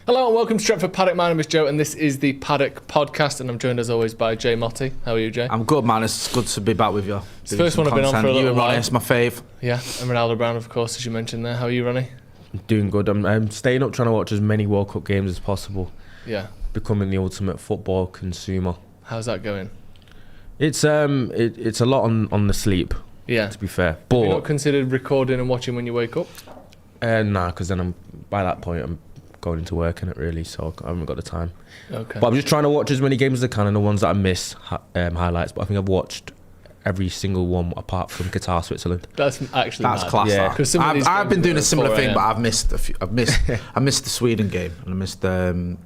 Hello and welcome to Stretford Paddock. My name is Joe and this is the Paddock podcast and I'm joined as always by Jay Motti. How are you, Jay? I'm good, man. It's good to be back with you. It's the first one I've been on for a little while. Ronnie, it's my fave. Yeah, and Ronaldo Brown, of course, as you mentioned there. How are you, Ronnie? I'm doing good. I'm staying up trying to watch as many World Cup games as possible. Yeah. Becoming the ultimate football consumer. How's that going? It's a lot on the sleep. Yeah. To be fair, but have you not considered recording and watching when you wake up? Nah, because then by that point I'm going into work in it really, so I haven't got the time. Okay. But I'm just trying to watch as many games as I can, and the ones that I miss highlights. But I think I've watched every single one apart from Qatar, Switzerland. That's actually that's mad. class. Yeah. I've been doing a similar thing, but I've missed a few. I missed the Sweden game, and I missed the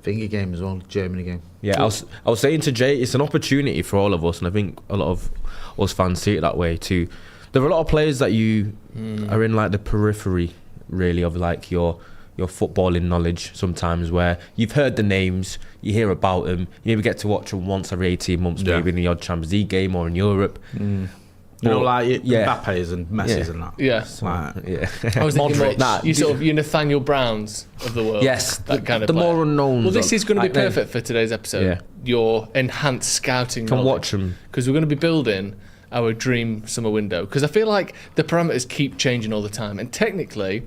Finger game as well, Germany game. Yeah, I was saying to Jay, it's an opportunity for all of us, and I think a lot of us fans see it that way too. There are a lot of players that you are in like the periphery, really, of like your footballing knowledge sometimes, where you've heard the names, you hear about them, you maybe get to watch them once every 18 months, maybe in the odd Champions League game or in Europe. You know, like Mbappe's and Messi's and that. Yeah. I was thinking you're Nathaniel Browns of the world. Yes, that kind of the player. more unknowns. Well, this is going to be perfect for today's episode. Yeah. Your enhanced scouting Can knowledge. watch them. Because we're going to be building our dream summer window. Because I feel like the parameters keep changing all the time. And technically,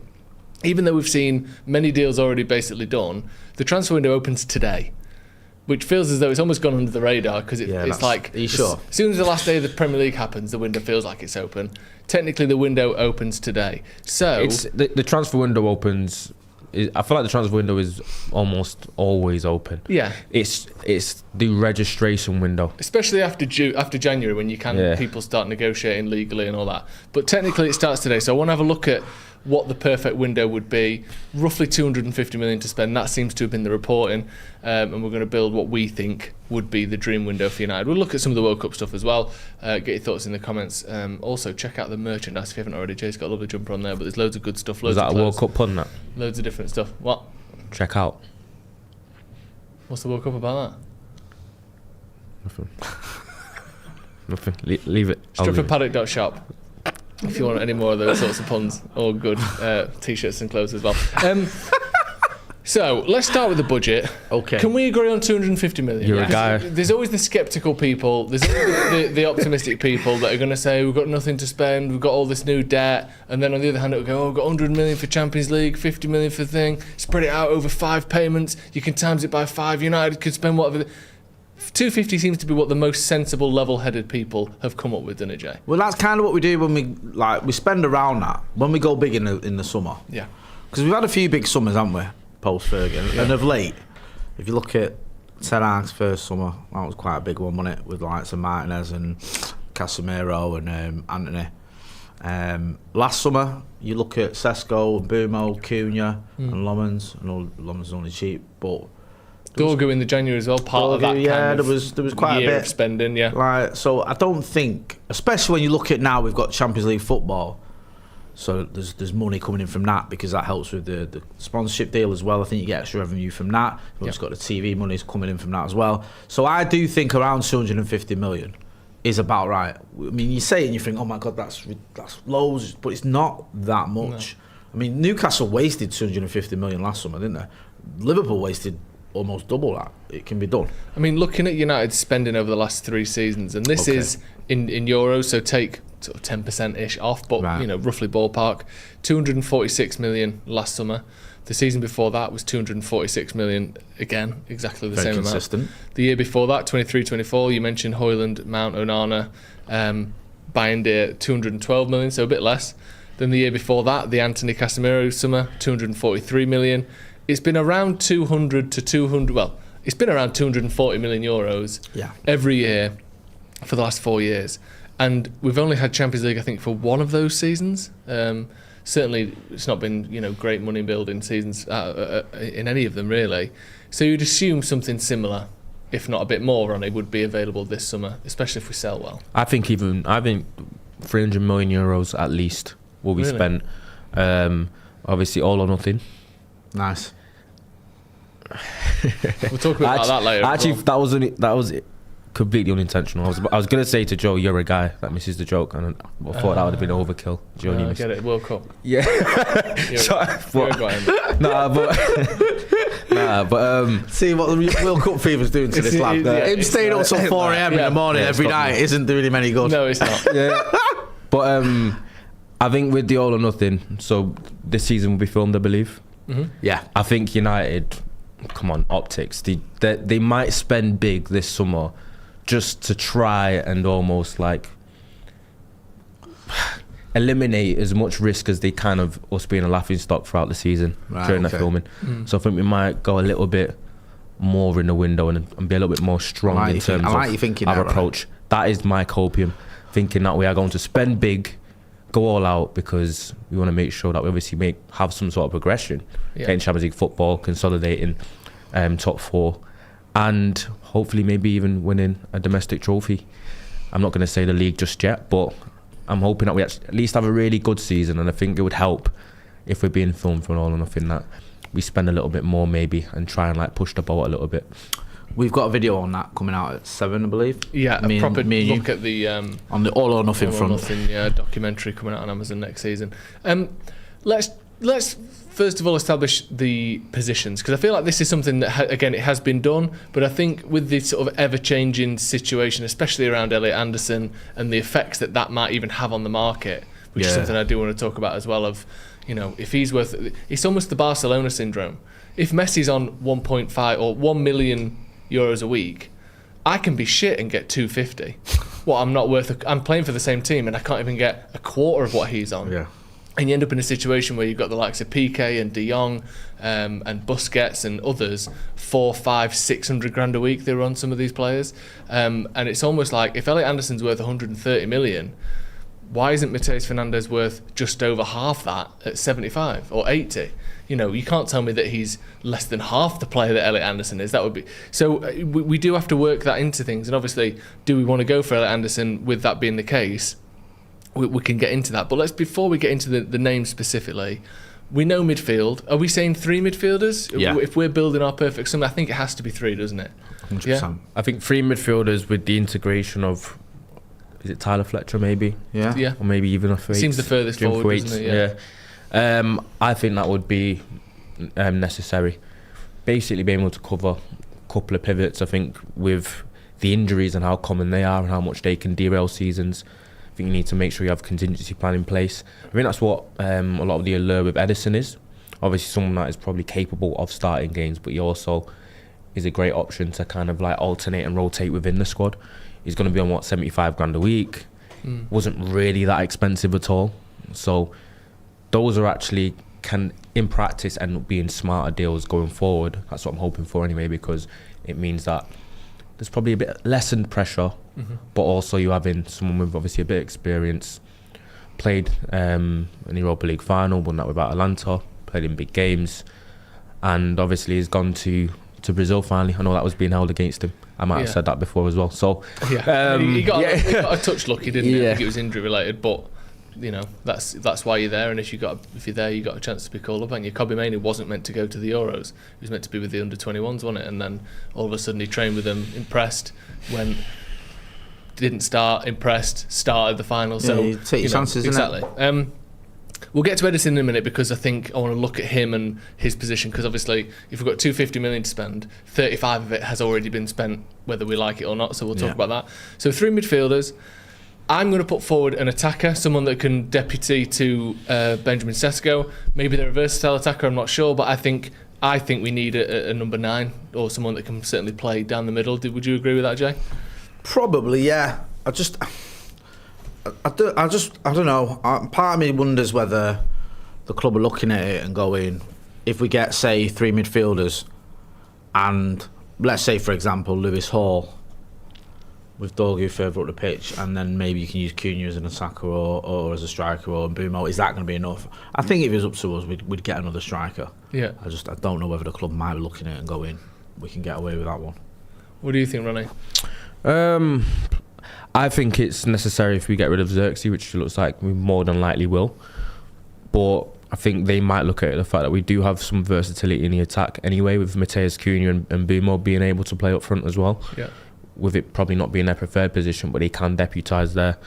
even though we've seen many deals already basically done, the transfer window opens today. Which feels as though it's almost gone under the radar because it's like... Are you sure? As soon as the last day of the Premier League happens, the window feels like it's open. Technically, the window opens today. So... It's the transfer window opens... I feel like the transfer window is almost always open. Yeah. It's the registration window. Especially after January when you can people start negotiating legally and all that. But technically it starts today. So I want to have a look at what the perfect window would be. Roughly 250 million to spend. That seems to have been the reporting. And we're going to build what we think would be the dream window for United. We'll look at some of the World Cup stuff as well. Get your thoughts in the comments. Also, check out the merchandise if you haven't already. Jay's got a lovely jumper on there, but there's loads of good stuff. Loads Was that of a World clothes, Cup pun, that? Loads of different stuff. What? Check out. What's the World Cup about Nothing. Nothing. Leave it. Stretfordpaddock.shop if you want any more of those sorts of puns or good t-shirts and clothes as well. So let's start with the budget. Okay. Can we agree on 250 million? You're a guy. There's always the sceptical people. There's always the optimistic people that are going to say we've got nothing to spend. We've got all this new debt, and then on the other hand, it'll go, we've got 100 million for Champions League, 50 million for the thing. Spread it out over 5 payments. You can times it by 5. United could spend whatever. 250 seems to be what the most sensible, level-headed people have come up with, doesn't it, Jay? Well, that's kind of what we do when we spend around that when we go big in the summer. Yeah. Because we've had a few big summers, haven't we? Post Ferguson, and of late, if you look at Ten Hag's first summer, that was quite a big one, wasn't it? With like some Martinez and Casemiro and Anthony. Last summer, you look at Sesko, Bumo, Cunha, and Lomans. I know Lomans is only cheap, but Dorgu in the January as well. Part of that. Kind of there was quite year a bit of spending. Yeah. Like, so I don't think, especially when you look at now, we've got Champions League football. So there's money coming in from that because that helps with the sponsorship deal as well. I think you get extra revenue from that. You've also got the TV money's coming in from that as well. So I do think around 250 million is about right. I mean, you say it and you think, oh my God, that's loads, but it's not that much. No. I mean, Newcastle wasted 250 million last summer, didn't they? Liverpool wasted almost double that. It can be done. I mean, looking at United's spending over the last 3 seasons, and this is in euros, so take sort of 10%-ish off, but roughly ballpark. 246 million last summer. The season before that was 246 million again, exactly the Very same consistent amount. The year before that, 23-24, you mentioned Højlund, Mount, Onana, Bayern 212 million, so a bit less. Then the year before that, the Anthony Casemiro summer, 243 million. It's been around 200 to 200. Well, it's been around 240 million euros every year for the last 4 years, and we've only had Champions League, I think, for one of those seasons. Certainly, it's not been great money building seasons in any of them really. So you'd assume something similar, if not a bit more, Ronnie, would be available this summer, especially if we sell well. I think 300 million euros at least will be spent. Obviously, all or nothing. Nice. We'll talk about that later. Actually, that was completely unintentional. I was gonna say to Joe, you're a guy that misses the joke, and I thought that would have been overkill. Joe, I get it. World Cup. Yeah. See what the World Cup fever's doing to this lad. Him staying up till 4 a.m. in the morning every night isn't doing him any good. No, it's not. Yeah. But I think with the All or Nothing, so this season will be filmed, I believe. Mm-hmm. Yeah. I think United, come on, optics. They might spend big this summer just to try and almost like eliminate as much risk as they can of us being a laughing stock throughout the season during the filming. So I think we might go a little bit more in the window and be a little bit more strong in terms of our approach. That is my copium, thinking that we are going to spend big, go all out, because we want to make sure that we obviously have some sort of progression, getting Champions League football, consolidating top 4, and hopefully maybe even winning a domestic trophy. I'm not going to say the league just yet, but I'm hoping that we at least have a really good season, and I think it would help if we're being filmed for an All or Nothing that we spend a little bit more maybe and try and like push the boat a little bit. We've got a video on that coming out at 7, I believe. Yeah, a proper look at the on the All or Nothing front. All or Nothing documentary coming out on Amazon next season. Let's first of all establish the positions, because I feel like this is something that again it has been done, but I think with this sort of ever-changing situation, especially around Elliot Anderson and the effects that might even have on the market, which is something I do want to talk about as well. Of, you know, if he's worth, it's almost the Barcelona syndrome. If Messi's on 1.5 or 1 million euros a week, I can be shit and get 250. Well, I'm not worth. I'm playing for the same team and I can't even get a quarter of what he's on. Yeah. And you end up in a situation where you've got the likes of Piqué and De Jong and Busquets and others, 400, 500, 600 grand a week they run some of these players. And it's almost like if Elliot Anderson's worth 130 million, why isn't Mateus Fernandes worth just over half that at 75 or 80? You know, you can't tell me that he's less than half the player that Elliot Anderson is. That would be so. We do have to work that into things, and obviously, do we want to go for Elliot Anderson? With that being the case, we can get into that. But before we get into the names specifically, we know midfield. Are we saying 3 midfielders? Yeah. If we're building our perfect sum, I think it has to be 3, doesn't it? 100%. Yeah. I think 3 midfielders with the integration of, is it Tyler Fletcher maybe? Yeah. Or maybe even a Thwaites. Seems the furthest Jim forward, Thwaites, doesn't it? Yeah. I think that would be necessary. Basically being able to cover a couple of pivots. I think with the injuries and how common they are and how much they can derail seasons, I think you need to make sure you have contingency plan in place. I think that's what a lot of the allure with Edison is. Obviously someone that is probably capable of starting games, but he also is a great option to kind of like alternate and rotate within the squad. He's going to be on 75 grand a week. Wasn't really that expensive at all. So those are actually can in practice end up being smarter deals going forward. That's what I'm hoping for anyway, because it means that there's probably a bit lessened pressure, but also you having someone with obviously a bit of experience, played an Europa League final, won that with Atalanta, played in big games, and obviously he's gone to Brazil finally. I know that was being held against him. I might have said that before as well. So he got a touch lucky, didn't he? I think it was injury related, but you know that's why you're there. And if you're there, you got a chance to be called up. And Kobbie Mainoo wasn't meant to go to the Euros. He was meant to be with the under-21s, wasn't it? And then all of a sudden he trained with them, impressed, when didn't start, impressed, started the final. So you take your chances, exactly. We'll get to Edison in a minute, because I think I want to look at him and his position, because obviously if we've got 250 million to spend, 35 of it has already been spent, whether we like it or not, so we'll talk about that. So 3 midfielders. I'm going to put forward an attacker, someone that can deputy to Benjamin Sesko. Maybe they're a versatile attacker, I'm not sure, but I think we need a number 9, or someone that can certainly play down the middle. Would you agree with that, Jay? Probably, yeah. I don't know. Part of me wonders whether the club are looking at it and going, if we get, say, 3 midfielders, and let's say, for example, Lewis Hall with Dorgu further up the pitch, and then maybe you can use Cunha as an attacker or as a striker, or Mbeumo, is that going to be enough? I think if it was up to us, we'd get another striker. Yeah. I don't know whether the club might be looking at it and going, we can get away with that one. What do you think, Ronnie? I think it's necessary if we get rid of Xerxes, which looks like we more than likely will. But I think they might look at the fact that we do have some versatility in the attack anyway, with Mateus Cunha and Mbeumo being able to play up front as well. Yeah. with it probably not being their preferred position, but he can deputise there.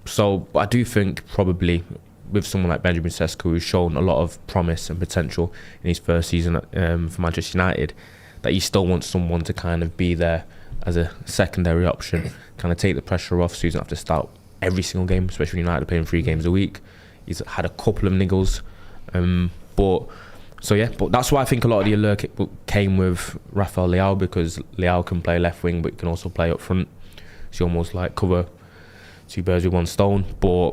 So I do think probably with someone like Benjamin Sesko, who's shown a lot of promise and potential in his first season for Manchester United, that he still wants someone to kind of be there as a secondary option, kind of take the pressure off so he doesn't have to start every single game, especially when United are playing 3 games a week. He's had a couple of niggles, but that's why I think a lot of the allure came with Rafael Leao, because Leao can play left wing but can also play up front, so you almost like cover 2 birds with 1 stone. But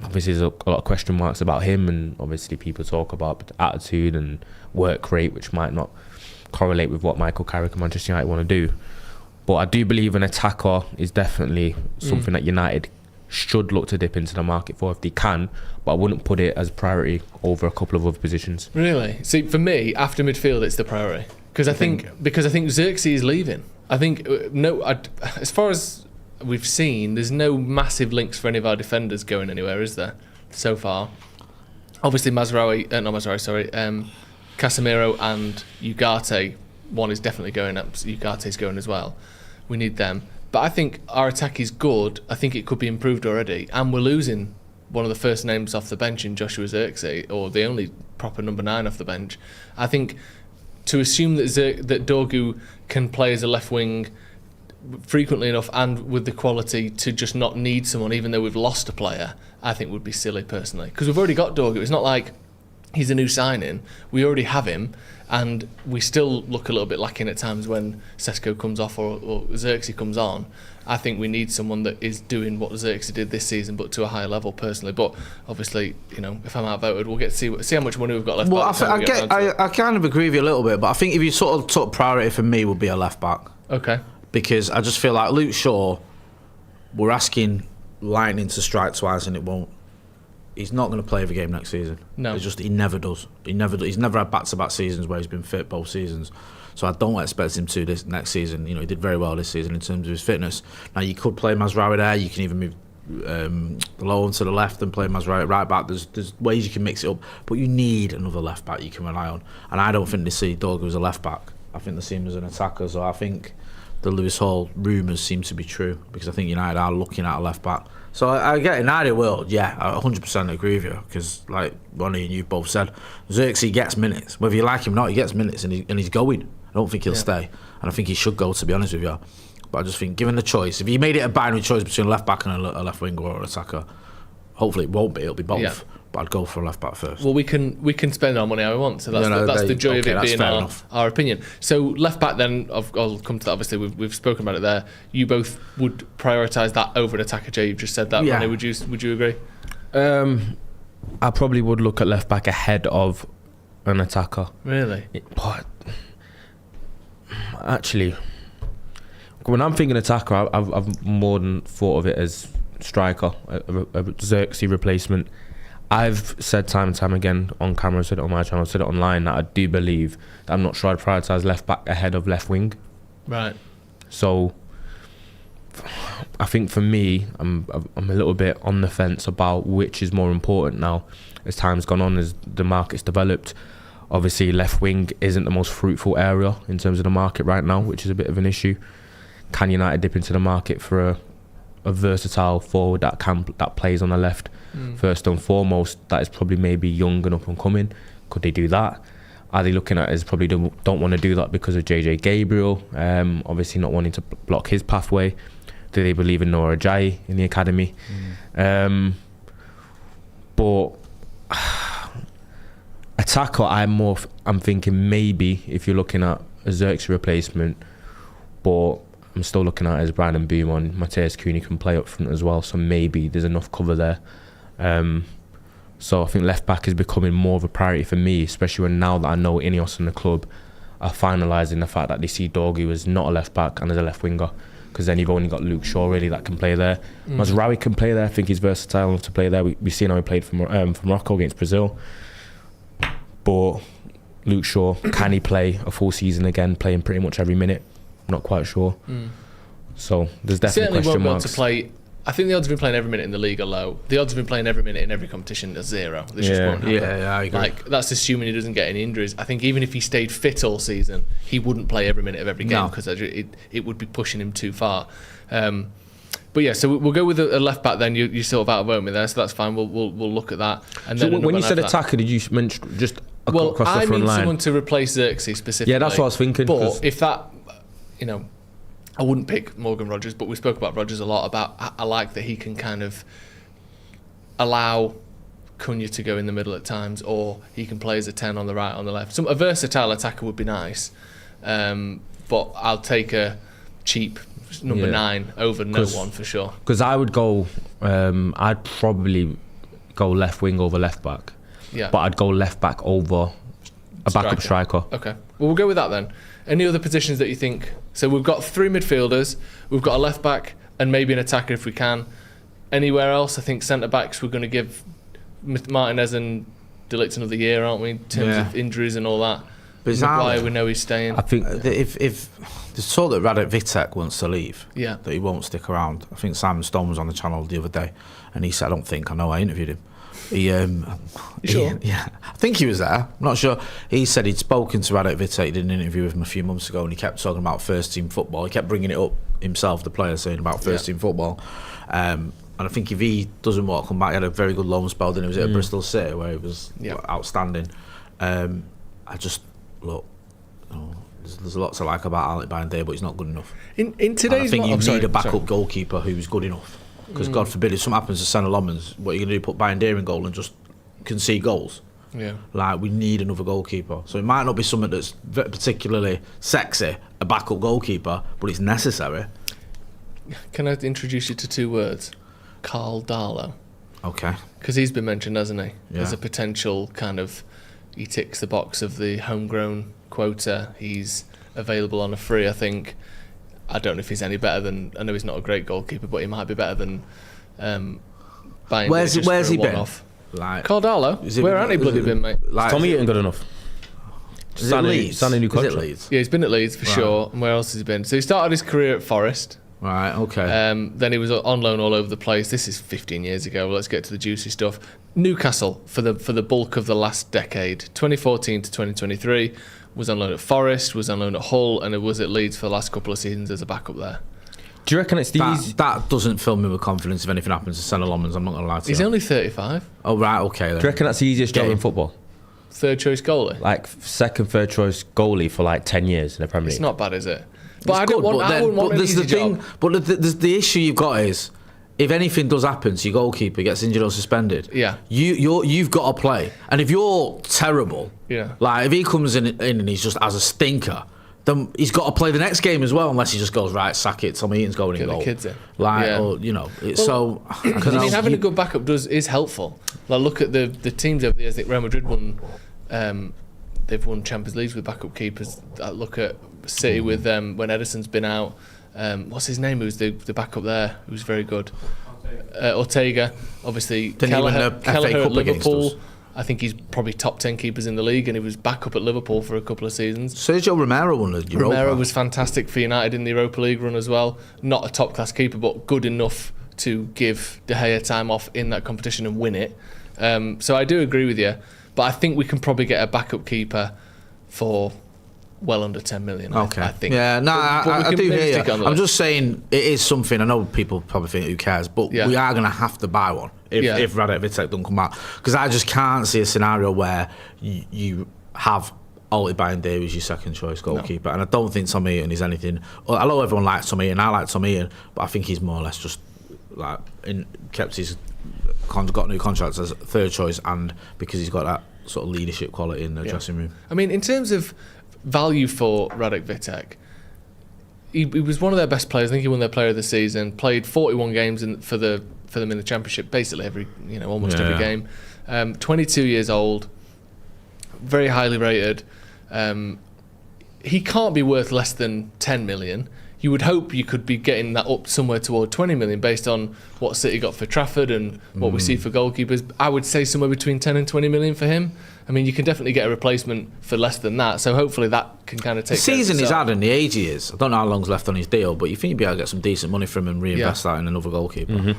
obviously there's a lot of question marks about him, and obviously people talk about attitude and work rate, which might not correlate with what Michael Carrick and Manchester United want to do. But I do believe an attacker is definitely something that United should look to dip into the market for if they can, but I wouldn't put it as priority over a couple of other positions. Really? See, for me, after midfield, it's the priority, because I think Xerxes is leaving. I think as far as we've seen, there's no massive links for any of our defenders going anywhere, is there? So far, obviously Casemiro and Ugarte. One is definitely going up. Ugarte's going as well. We need them. But I think our attack is good. I think it could be improved already. And we're losing one of the first names off the bench in Joshua Zirkzee, or the only proper number 9 off the bench. I think to assume that Dorgu can play as a left wing frequently enough and with the quality to just not need someone, even though we've lost a player, I think would be silly personally. Because we've already got Dorgu. It's not like he's a new signing. We already have him. And we still look a little bit lacking at times when Sesko comes off or Xerxes comes on. I think we need someone that is doing what Xerxes did this season, but to a higher level personally. But obviously, if I'm outvoted, we'll get to see how much money we've got left. Well, I kind of agree with you a little bit, but I think if you sort of took priority for me, would be a left back. Okay. Because I just feel like Luke Shaw, we're asking Lightning to strike twice and it won't. He's not going to play every game next season. No, he never does. He's never had back-to-back seasons where he's been fit both seasons. So I don't expect him to this next season. He did very well this season in terms of his fitness. Now you could play Mazraoui there. You can even move Lowen to the left and play Mazraoui at right back. There's ways you can mix it up, but you need another left back you can rely on. And I don't think they see Dorgu as a left back. I think they see him as an attacker. So I think the Lewis Hall rumours seem to be true, because I think United are looking at a left back. So I get in an ideal world, yeah, I 100% agree with you, because like Ronnie and you both said, Xerxes gets minutes. Whether you like him or not, he gets minutes and he's going. I don't think he'll stay, and I think he should go, to be honest with you. But I just think, given the choice, if you made it a binary choice between a left back and a left winger or an attacker, hopefully it won't be, it'll be both. Yeah. But I'd go for a left back first. Well, we can spend our money how we want, so that's the joy of it being our opinion. So left back then, I'll come to that. Obviously, we've spoken about it there. You both would prioritise that over an attacker. Jay, you've just said that. Yeah. Ronnie, would you agree? I probably would look at left back ahead of an attacker. Really? But actually, when I'm thinking attacker, I've more than thought of it as striker, a Xerxes replacement. I've said time and time again on camera, I've said it on my channel, I've said it online, that I do believe that I'm not sure I'd prioritise left back ahead of left wing. Right. So I think for me, I'm a little bit on the fence about which is more important now as time's gone on, as the market's developed. Obviously left wing isn't the most fruitful area in terms of the market right now, which is a bit of an issue. Can United dip into the market for a versatile forward that plays on the left? First and foremost, that is probably maybe young and up and coming. Could they do that? Are they looking at it as probably don't want to do that because of JJ Gabriel, obviously not wanting to block his pathway? Do they believe in Noah Ajayi in the academy? But attacker, I'm thinking maybe if you're looking at a Xerxes replacement, but I'm still looking at it as Brandon Boom and Matthias Cunha can play up front as well, so maybe there's enough cover there. So I think left back is becoming more of a priority for me, especially when now that I know Ineos and the club are finalising the fact that they see Dorgu as not a left back and as a left winger, because then you've only got Luke Shaw really that can play there. Mazraoui can play there. I think he's versatile enough to play there. We've seen how he played for Morocco against Brazil. But Luke Shaw, can he play a full season again, playing pretty much every minute? Not quite sure. So there's definitely question marks. Certainly won't be able to play I think the odds of him playing every minute in the league are low. The odds of him playing every minute in every competition are zero. This just won't happen. Yeah, I agree. Like, that's assuming he doesn't get any injuries. I think even if he stayed fit all season, he wouldn't play every minute of every game because it would be pushing him too far. But yeah, so we'll go with a left back then. You're sort of outvoting me there, so that's fine. We'll look at that. And So then when you said attacker, did you mention just across the front line? I mean someone to replace Xerxes specifically. Yeah, that's what I was thinking. But if that, I wouldn't pick Morgan Rogers, but we spoke about Rogers a lot. I like that he can kind of allow Cunha to go in the middle at times, or he can play as a 10 on the right, on the left. A versatile attacker would be nice, but I'll take a cheap number 9 over no one for sure. Because I would go, I'd probably go left wing over left back. Yeah. But I'd go left back over a backup striker. Okay. Well, we'll go with that then. Any other positions that you think? So we've got 3 midfielders, we've got a left back, and maybe an attacker if we can. Anywhere else? I think centre backs we're going to give Martinez and De Ligt another year, aren't we? In terms of injuries and all that. Maguire, we know he's staying. I think if there's talk that Radek Vitek wants to leave, that he won't stick around. I think Simon Stone was on the channel the other day, and he said, I know I interviewed him. Sure? Yeah, I think he was there. I'm not sure. He said he'd spoken to Radek Vitek. He did an interview with him a few months ago, and he kept talking about first team football. He kept bringing it up himself, the player, saying about first team football. And I think if he doesn't want to come back, he had a very good loan spell. Then he was at Bristol City where he was outstanding. I just look. There's a lot to like about Alec Bayandé, but he's not good enough. In today's, I think you need a backup goalkeeper who's good enough. Because God forbid if something happens to Senna Lomans, what are you going to do? Put Bayandé in goal and just concede goals? Yeah. Like, we need another goalkeeper. So it might not be something that's particularly sexy, a backup goalkeeper, but it's necessary. Can I introduce you to 2 words? Carl Darlow. Okay. Because he's been mentioned, hasn't he? Yeah. As a potential kind of, he ticks the box of the homegrown quota. He's available on a free, I think. I don't know if he's any better than, I know he's not a great goalkeeper, but he might be better than Bayern. Where's he been? Like, Carl Darlow? Where hasn't he bloody been, mate? Like, Tommy Eaton good enough? Signing new contract. Leeds? Yeah, he's been at Leeds for sure. And where else has he been? So he started his career at Forest. Right, okay. Then he was on loan all over the place. This is 15 years ago. Let's get to the juicy stuff. Newcastle for the bulk of the last decade, 2014 to 2023. Was on loan at Forest, was on loan at Hull, and it was at Leeds for the last couple of seasons as a backup there. Do you reckon it's these? That doesn't fill me with confidence if anything happens to Senna Lomans, I'm not going to lie to you. He's only 35. Oh, right, okay then. Do you reckon that's the easiest job in football? Third choice goalie? Like second, third choice goalie for like 10 years in the Premier League. It's not bad, is it? But I wouldn't want an easy job. But the issue you've got is, if anything does happen to your goalkeeper, gets injured or suspended, you've got to play. And if you're terrible, like if he comes in and he's just as a stinker, then he's got to play the next game as well, unless he just goes, right, sack it, Tommy Eaton's going in goal. Get the kids in. Like, or, it's so... I mean, having a good backup is helpful. Like, look at the teams over the years. I think Real Madrid won... they've won Champions Leagues with backup keepers. Look at City with when Ederson's been out. What's his name? Who's the backup there? Who's very good? Ortega. Obviously, Kelleher at Liverpool. I think he's probably top 10 keepers in the league, and he was backup at Liverpool for a couple of seasons. Sergio Romero won the Europa. Romero was fantastic for United in the Europa League run as well. Not a top class keeper, but good enough to give De Gea time off in that competition and win it. So I do agree with you, but I think we can probably get a backup keeper for well under 10 million. Okay. I think. Yeah, no, I do hear you. I'm just saying it is something. I know people probably think who cares, but we are going to have to buy one if Radek Vitek don't come back, because I just can't see a scenario where you have Alec Bayandé who's your second choice goalkeeper, and I don't think Tom Eaton is anything. I know everyone likes Tom Eaton. I like Tom Eaton, but I think he's more or less just like kept his got new contracts as third choice, and because he's got that sort of leadership quality in the dressing room. I mean, in terms of value for Radek Vitek, he was one of their best players. I think he won their player of the season, played 41 games for them in the championship, basically almost every game. 22 years old, very highly rated. He can't be worth less than 10 million. you would hope you could be getting that up somewhere toward 20 million based on what City got for Trafford and what we see for goalkeepers. I would say somewhere between 10 and 20 million for him. I mean, you can definitely get a replacement for less than that, so hopefully that can kind of take the season he's had and the age he is. I don't know how long's left on his deal, but you think you'd be able to get some decent money from him and reinvest that in another goalkeeper.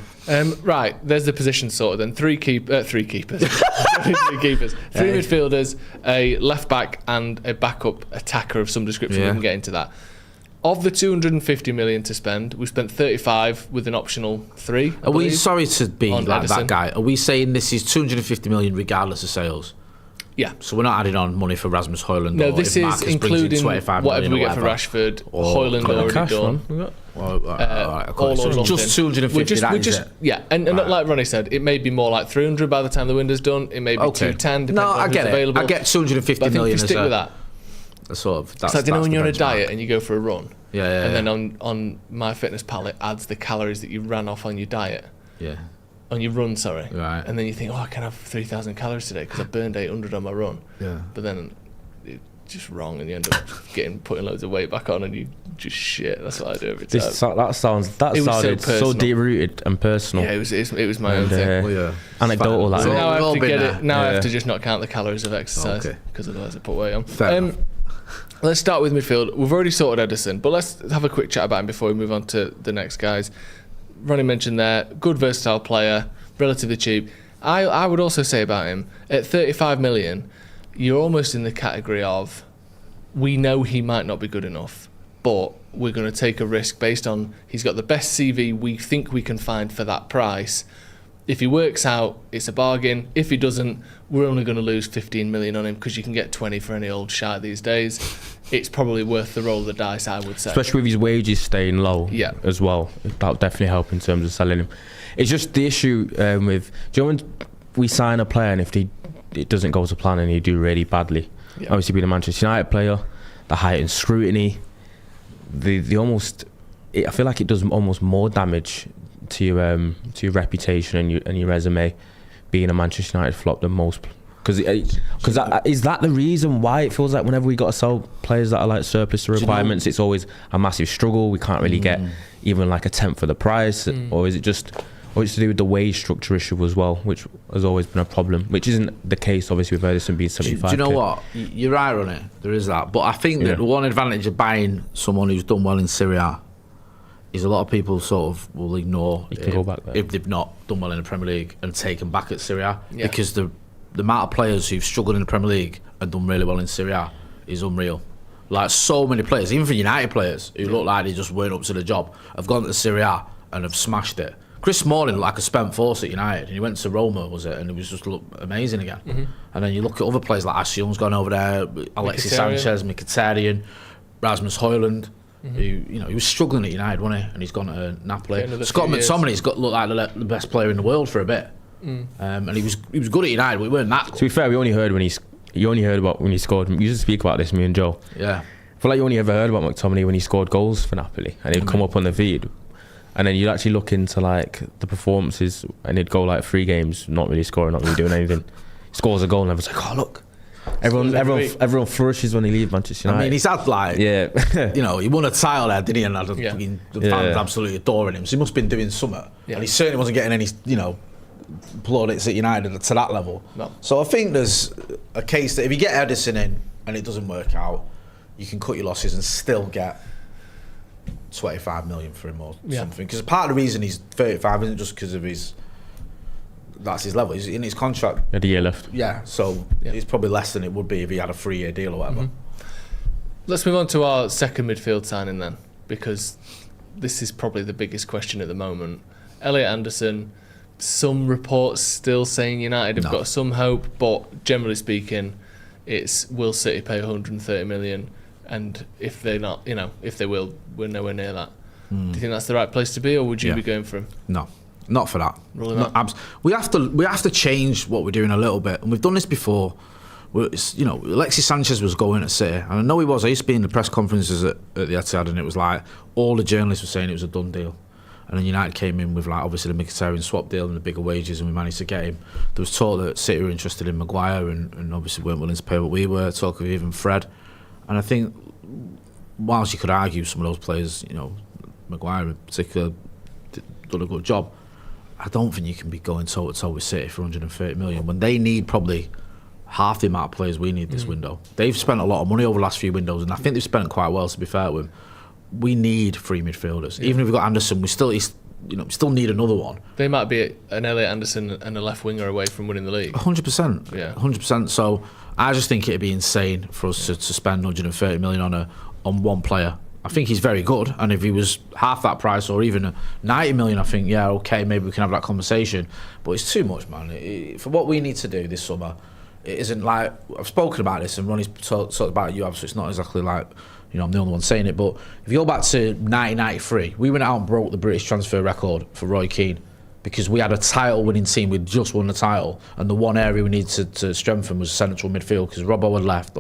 Right, there's the position sorted then. Three keepers. Three keepers. Three midfielders, a left back and a backup attacker of some description. We can get into that. Of the 250 million to spend, we spent 35 with an optional 3. Are we sorry to be like Edison. that guy? Are we saying this is 250 million regardless of sales? Yeah. So we're not adding on money for Rasmus Højlund. No, or this if is Marcus including whatever we get for Rashford, Højlund already done. So it's just 250. That is it. Yeah, and like Ronnie said, it may be more like 300 by the time the window's done. It may be 210. Depending on who's available. I get 250 million. If you stick with that. That's like, you know when you're on a diet and you go for a run, and then on MyFitnessPal it adds the calories that you ran off on your diet. Yeah. On your run, sorry. Right. And then you think, I can have 3,000 calories today because I burned 800 on my run. Yeah. But then it's just wrong, and you end up putting loads of weight back on, and you just shit. That's what I do every time. That sounded so deep rooted and personal. Yeah, it was my own thing. Anecdotal. So now I have to get it. Now I have to just not count the calories of exercise because otherwise I put weight on. Let's start with midfield. We've already sorted Edison, but let's have a quick chat about him before we move on to the next guys. Ronnie mentioned there, good versatile player, relatively cheap. I would also say about him, at 35 million, you're almost in the category of, we know he might not be good enough, but we're going to take a risk based on he's got the best CV we think we can find for that price. If he works out, it's a bargain. If he doesn't, we're only going to lose 15 million on him because you can get 20 for any old shite these days. It's probably worth the roll of the dice, I would say. Especially with his wages staying low as well. That'll definitely help in terms of selling him. It's just the issue with... Do you know when we sign a player and if it doesn't go to plan and you do really badly? Obviously being a Manchester United player, the heightened scrutiny, the almost... I feel like it does almost more damage to your reputation and your resume being a Manchester United flop than most... Because is that the reason why it feels like whenever we got to sell players that are like surplus to requirements, it's always a massive struggle. We can't really get even like a tenth of the price, or is it just, or it's to do with the wage structure issue as well, which has always been a problem, which isn't the case obviously with Edison being 75. Do you know what? You're right on it. There is that, but I think that the one advantage of buying someone who's done well in Serie A is a lot of people sort of will ignore if they've not done well in the Premier League and taken back at Serie A because the amount of players who've struggled in the Premier League and done really well in Serie A is unreal. Like so many players, even for United players who look like they just weren't up to the job, have gone to Serie A and have smashed it. Chris Smalling looked like a spent force at United, and he went to Roma, was it? And it was just looked amazing again. And then you look at other players like Ashley Young's gone over there, Alexis Sanchez, Mkhitaryan, Rasmus Højlund. Who, he was struggling at United, wasn't he? And he's gone to Napoli. Scott McTominay's looked like the best player in the world for a bit. And he was good at United, but we weren't that good. To be fair, you only heard about when he scored. We used to speak about this, me and Joe. Yeah. I feel like you only ever heard about McTominay when he scored goals for Napoli and he'd come up on the feed. And then you'd actually look into like the performances and he'd go like 3 games, not really scoring, not really doing anything. He scores a goal and everyone's like, oh look. Everyone flourishes when they leave Manchester United. I mean, he's had like, he won a title there, didn't he? And the fans absolutely adoring him. So he must have been doing something. And he certainly wasn't getting any, plaudits at United to that level. No. So I think there's a case that if you get Edison in and it doesn't work out, you can cut your losses and still get 25 million for him or something. Because part of the reason he's 35 isn't just because of that's his level. He's in his contract. He had a year left. Yeah, so it's probably less than it would be if he had a 3-year deal or whatever. Let's move on to our second midfield signing then, because this is probably the biggest question at the moment. Elliot Anderson, some reports still saying United have got some hope, but generally speaking, it's will City pay 130 million, and if they're not, if they will, we're nowhere near that. Do you think that's the right place to be, or would you be going for him? No, not for that. We have to change what we're doing a little bit, and we've done this before. Alexis Sanchez was going to City, and I know he was. I used to be in the press conferences at the Etihad, and it was like all the journalists were saying it was a done deal. And then United came in with like obviously the Mkhitaryan swap deal and the bigger wages, and we managed to get him. There was talk that City were interested in Maguire and obviously weren't willing to pay what we were. Talk of even Fred, and I think whilst you could argue some of those players, Maguire in particular, done a good job, I don't think you can be going toe to toe with City for 130 million when they need probably half the amount of players we need this window. They've spent a lot of money over the last few windows, and I think they've spent it quite well, to be fair to them. We need 3 midfielders. Even if we've got Anderson, we still need another one. They might be an Elliot Anderson and a left winger away from winning the league. 100%. Yeah. 100%. So I just think it'd be insane for us to spend 130 million on one player. I think he's very good, and if he was half that price or even 90 million, I think, yeah, okay, maybe we can have that conversation. But it's too much, man. For what we need to do this summer, it isn't like, I've spoken about this and Ronnie's talked about it, so it's not exactly like, I'm the only one saying it, but if you go back to 1993, we went out and broke the British transfer record for Roy Keane because we had a title-winning team. We'd just won the title, and the one area we needed to strengthen was central midfield because Robbo had left,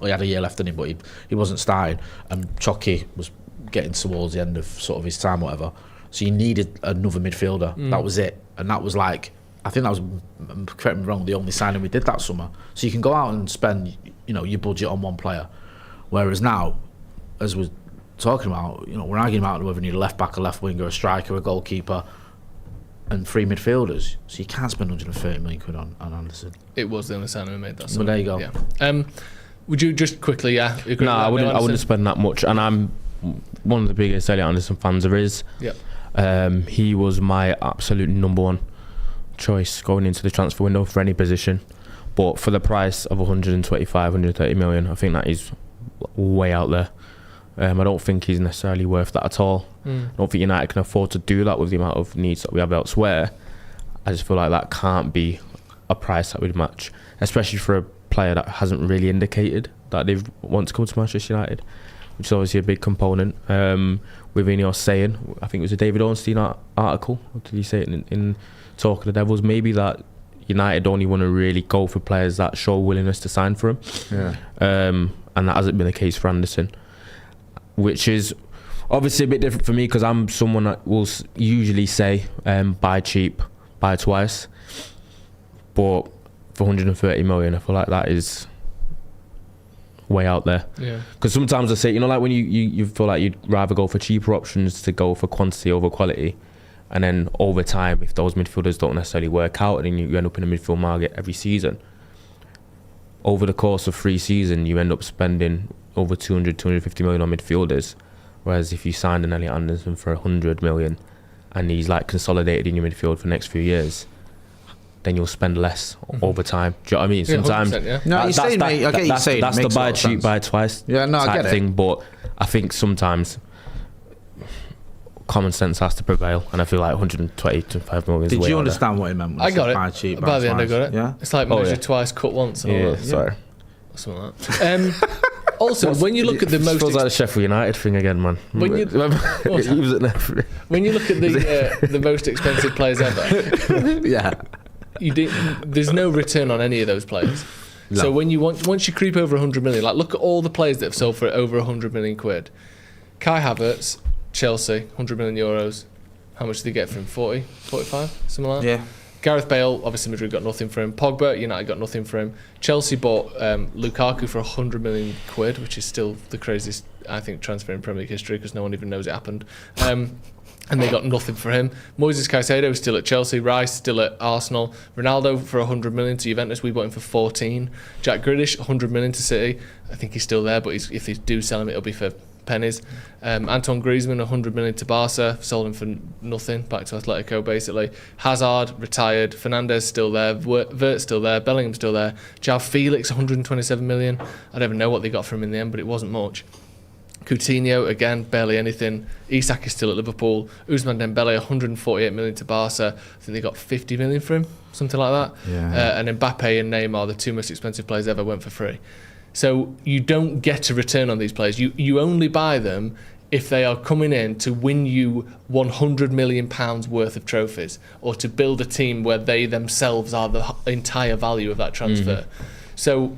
he had a year left in him, but he wasn't starting, and Chocky was getting towards the end of sort of his time, whatever. So you needed another midfielder. That was it, and that was like, I think that was, correct me wrong, the only signing we did that summer. So you can go out and spend, your budget on one player. Whereas now, as we're talking about, we're arguing about whether you need a left back, a left winger, a striker, a goalkeeper, and 3 midfielders. So you can't spend 130 million quid on Anderson. It was the only signing we made that summer. Well, there you go. Yeah. Would you just quickly, No, I wouldn't spend that much. And I'm one of the biggest Elliot Anderson fans there is. Yeah. He was my absolute number one choice going into the transfer window for any position. But for the price of 125, 130 million, I think that is way out there. I don't think he's necessarily worth that at all. I don't think United can afford to do that with the amount of needs that we have elsewhere. I just feel like that can't be a price that would match, especially for a player that hasn't really indicated that they want to come to Manchester United, which is obviously a big component. With Ineos saying, I think it was a David Ornstein article, or did he say it in Talk of the Devils, maybe that United only want to really go for players that show willingness to sign for him. Yeah. And that hasn't been the case for Anderson, which is obviously a bit different for me because I'm someone that will usually say buy cheap, buy twice. But for 130 million, I feel like that is way out there. Yeah. Because sometimes I say, like when you feel like you'd rather go for cheaper options to go for quantity over quality. And then over time, if those midfielders don't necessarily work out, then you end up in a midfield market every season. Over the course of 3 seasons, you end up spending over 200, 250 million on midfielders. Whereas if you signed an Elliot Anderson for 100 million and he's like consolidated in your midfield for the next few years, then you'll spend less over time. Do you know what I mean? Sometimes, yeah. No, I get you saying that's the buy cheap, buy twice type thing. But I think sometimes common sense has to prevail, and I feel like 120 to 5 million is Did way you out understand there. what he meant when I got it. buy cheap, By the end, I got it. Yeah? It's like measure twice, cut once. And all that. Sorry. Something like that. Also, when you look at the most... feels like the Sheffield United thing again, man. When you look at the most expensive players ever, Yeah. there's no return on any of those players. No. So when once you creep over 100 million, like look at all the players that have sold for over 100 million quid. Kai Havertz, Chelsea, 100 million euros. How much did they get for him? 40, 45, something like that? Yeah. Gareth Bale, obviously Madrid got nothing for him. Pogba, United got nothing for him. Chelsea bought Lukaku for 100 million quid, which is still the craziest, I think, transfer in Premier League history because no one even knows it happened. And they got nothing for him. Moises Caicedo is still at Chelsea. Rice still at Arsenal. Ronaldo for 100 million to Juventus. We bought him for 14. Jack Grealish, 100 million to City. I think he's still there, but if they do sell him, it'll be for pennies. Antoine Griezmann, 100 million to Barca, sold him for nothing, back to Atletico basically. Hazard retired, Fernandes still there, Vert still there, Bellingham still there, João Felix, 127 million. I don't even know what they got from him in the end, but it wasn't much. Coutinho, again, barely anything. Isak is still at Liverpool. Ousmane Dembele, 148 million to Barca. I think they got 50 million for him, something like that. Yeah. And Mbappe and Neymar, the 2 most expensive players ever, went for free. So you don't get a return on these players. You only buy them if they are coming in to win you £100 million worth of trophies or to build a team where they themselves are the entire value of that transfer. So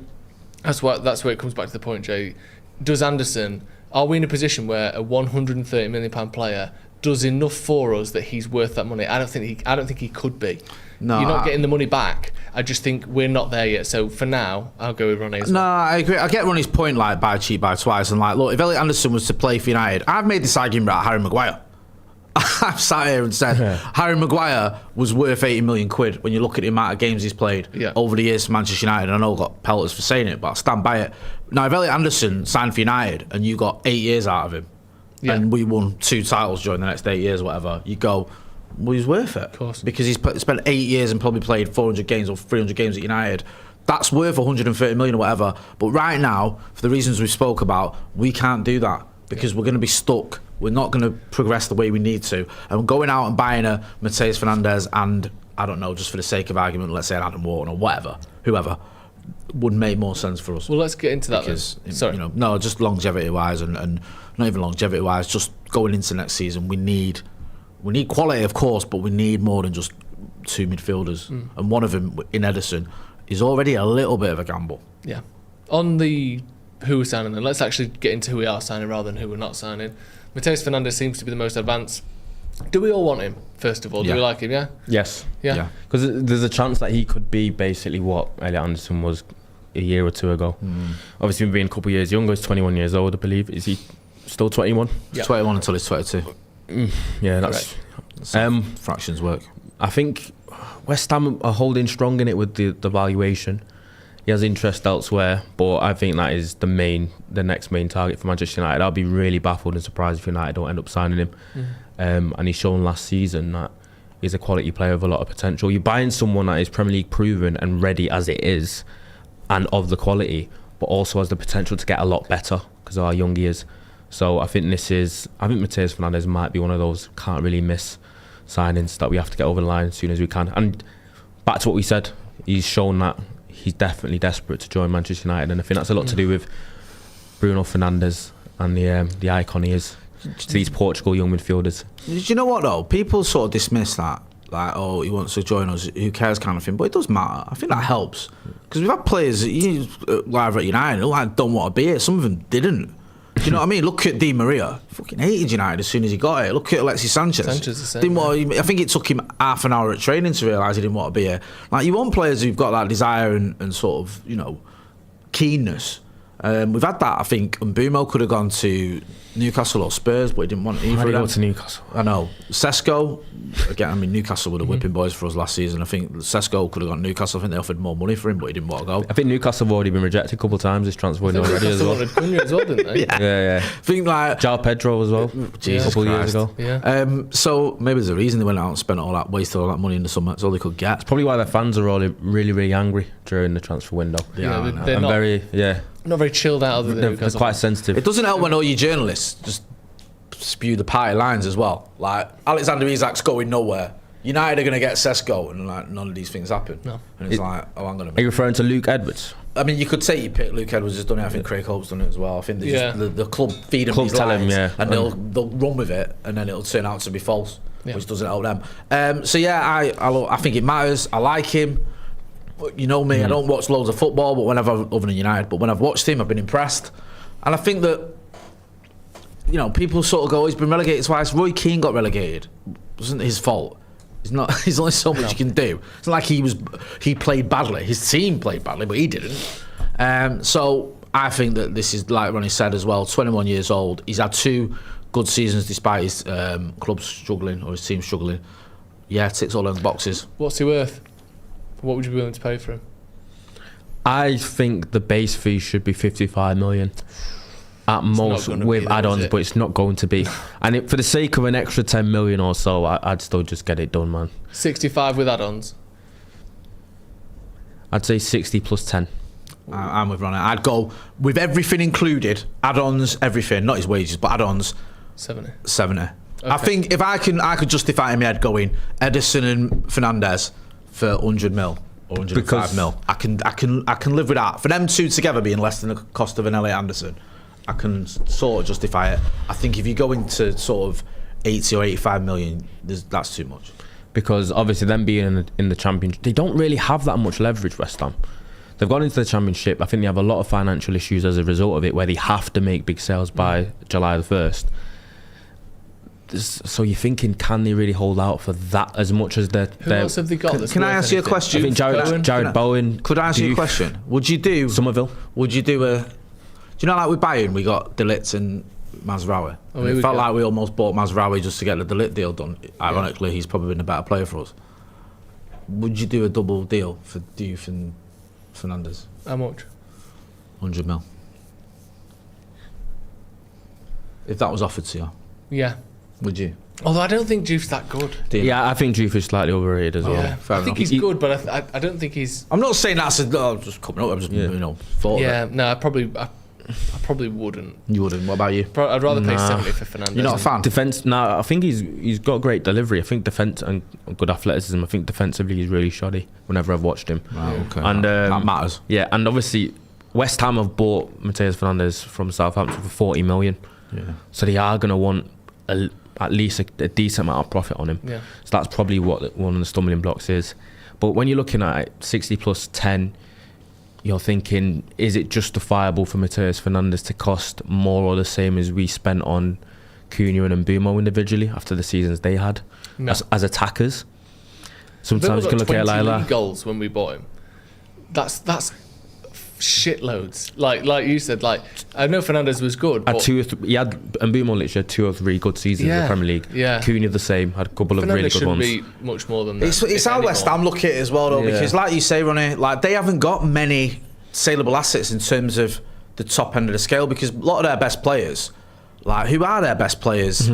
that's where it comes back to the point, Jay. Does Anderson... Are we in a position where a £130 million player does enough for us that he's worth that money. I don't think he could be. No, you're not getting the money back. I just think we're not there yet. So for now, I'll go with Ronnie as well. No, I agree. I get Ronnie's point, like, buy cheap, buy twice. And, like, look, if Elliot Anderson was to play for United, I've made this argument about Harry Maguire. I've sat here and said Harry Maguire was worth 80 million quid when you look at the amount of games he's played over the years for Manchester United. And I know I got pelters for saying it, but I stand by it. Now, if Elliot Anderson signed for United and you got 8 years out of him, and we won 2 titles during the next 8 years, whatever, you go, well, he's worth it. Of course. Because he's spent 8 years and probably played 400 games or 300 games at United. That's worth 130 million or whatever. But right now, for the reasons we spoke about, we can't do that because we're going to be stuck. We're not going to progress the way we need to. And going out and buying a Mateus Fernandes and, I don't know, just for the sake of argument, let's say an Adam Wharton or whatever, whoever, would make more sense for us. Well, let's get into that because, then. Sorry. No, just longevity-wise and not even longevity-wise, just going into next season, we need quality, of course, but we need more than just 2 midfielders. And one of them, in Ederson, is already a little bit of a gamble. Yeah. On the who we're signing then, let's actually get into who we are signing rather than who we're not signing. Mateus Fernandes seems to be the most advanced. Do we all want him, first of all? Do we like him, yeah? Yes. Yeah. Because there's a chance that he could be basically what Elliot Anderson was a year or 2 ago. Obviously, being a couple of years younger, he's 21 years old, I believe. Is he still 21? Yeah. 21 until he's 22. Yeah, that's... fractions work. I think West Ham are holding strong in it with the valuation. He has interest elsewhere, but I think that is the next main target for Manchester United. I'll be really baffled and surprised if United don't end up signing him. And he's shown last season that he's a quality player with a lot of potential. You're buying someone that is Premier League proven and ready as it is, and of the quality, but also has the potential to get a lot better because of how young he is. So I think Mateus Fernandes might be one of those can't really miss signings that we have to get over the line as soon as we can. And back to what we said, he's shown that he's definitely desperate to join Manchester United, and I think that's a lot to do with Bruno Fernandes and the icon he is to these Portugal young midfielders. Do you know what though? People sort of dismiss that, like, oh, he wants to join us, who cares kind of thing, but it does matter. I think that helps because we've had players live at United who don't want to be here. Some of them didn't. Do you know what I mean? Look at Di Maria. Fucking hated United as soon as he got here. Look at Alexis Sanchez. I think it took him half an hour at training to realise he didn't want to be here. Like, you want players who've got that desire and sort of, keenness. We've had that, I think. Mbumo could have gone to Newcastle or Spurs, but he didn't want either of them. Go to Newcastle. I know. Sesko, again, I mean, Newcastle were the whipping boys for us last season. I think Sesko could have gone to Newcastle. I think they offered more money for him, but he didn't want to go. I think Newcastle have already been rejected a couple of times this transfer window already as well. Cunha as well, didn't they? Yeah. I think like João Pedro as well. Jesus a couple Christ. of years ago. Yeah. So maybe there's a reason they went out and spent wasted all that money in the summer. It's all they could get. It's probably why their fans are all really, really angry during the transfer window. They're not very chilled out. They're quite sensitive. It doesn't help when all your journalists just spew the party lines as well. Like, Alexander Isak's going nowhere. United are going to get Sesko, and like none of these things happen. No. And it's like, oh, I'm going to. Are you referring to Luke Edwards? I mean, you could say you pick Luke Edwards has done it. I think Craig Hope's done it as well. I think the club feed him these lines, and they'll run with it, and then it'll turn out to be false, which doesn't help them. I think it matters. I like him. You know me, I don't watch loads of football, but other than United, but when I've watched him, I've been impressed. And I think that, people sort of go, he's been relegated twice. Roy Keane got relegated. It wasn't his fault. He's only so much he can do. It's not like he played badly. His team played badly, but he didn't. So I think that this is, like Ronnie said as well, 21 years old. He's had 2 good seasons despite his club struggling or his team struggling. Yeah, ticks all those boxes. What's he worth? What would you be willing to pay for him? I think the base fee should be 55 million at most with add-ons, but it's not going to be. And for the sake of an extra 10 million or so, I'd still just get it done, man. 65 with add-ons? I'd say 60 plus 10. I'm with Ronnie. I'd go with everything included, add-ons, everything, not his wages, but add-ons. 70. Okay. I think if I could justify in my head going Ederson and Fernandes for 100 mil or 105 mil. I can live with that. For them 2 together being less than the cost of an Elliot Anderson, I can sort of justify it. I think if you go into sort of 80 or 85 million, that's too much. Because obviously them being in the Championship, they don't really have that much leverage, West Ham. They've gone into the Championship. I think they have a lot of financial issues as a result of it, where they have to make big sales by July the 1st. So you're thinking, can they really hold out for that as much as they're... Who else have they got? Can I ask you a question? I think Jared Bowen. Could I ask you a question? Would you do... Somerville. Would you do a... Do you know, like with Bayern, we got De Ligt and Mazraoui. It felt like we almost bought Mazraoui just to get the De Ligt deal done. Ironically, he's probably been a better player for us. Would you do a double deal for Diouf and Fernandes? How much? 100 mil. If that was offered to you. Yeah. Would you? Although I don't think Diouf's that good. Yeah, I think Diouf is slightly overrated as well. Yeah, I think he's good, but I don't think he's... I'm not saying that's just coming up. I'm just, thought Yeah, no, I probably wouldn't. You wouldn't. What about you? I'd rather pay 70 for Fernandes. You're not a fan? Defense, I think he's got great delivery. I think defense and good athleticism. I think defensively he's really shoddy whenever I've watched him. Right, okay. And that matters. Yeah, and obviously West Ham have bought Matheus Fernandes from Southampton for 40 million. Yeah. So they are going to want at least a decent amount of profit on him. Yeah. So that's probably what one of the stumbling blocks is. But when you're looking at it, 60 plus 10, you're thinking, is it justifiable for Matheus Fernandes to cost more or the same as we spent on Cunha and Mbeumo individually after the seasons they had as attackers? Sometimes you can look at Lila. Goals when we bought him. That's shitloads. Like you said, I know Fernandes was good. But He had Mbeumo literally had 2 or 3 good seasons in the Premier League. Yeah. Cunha the same, had a couple of really good ones. Be much more than that. It's how West Ham look at it as well, though, because like you say, Ronnie, like they haven't got many saleable assets in terms of the top end of the scale, because a lot of their best players, like who are their best players?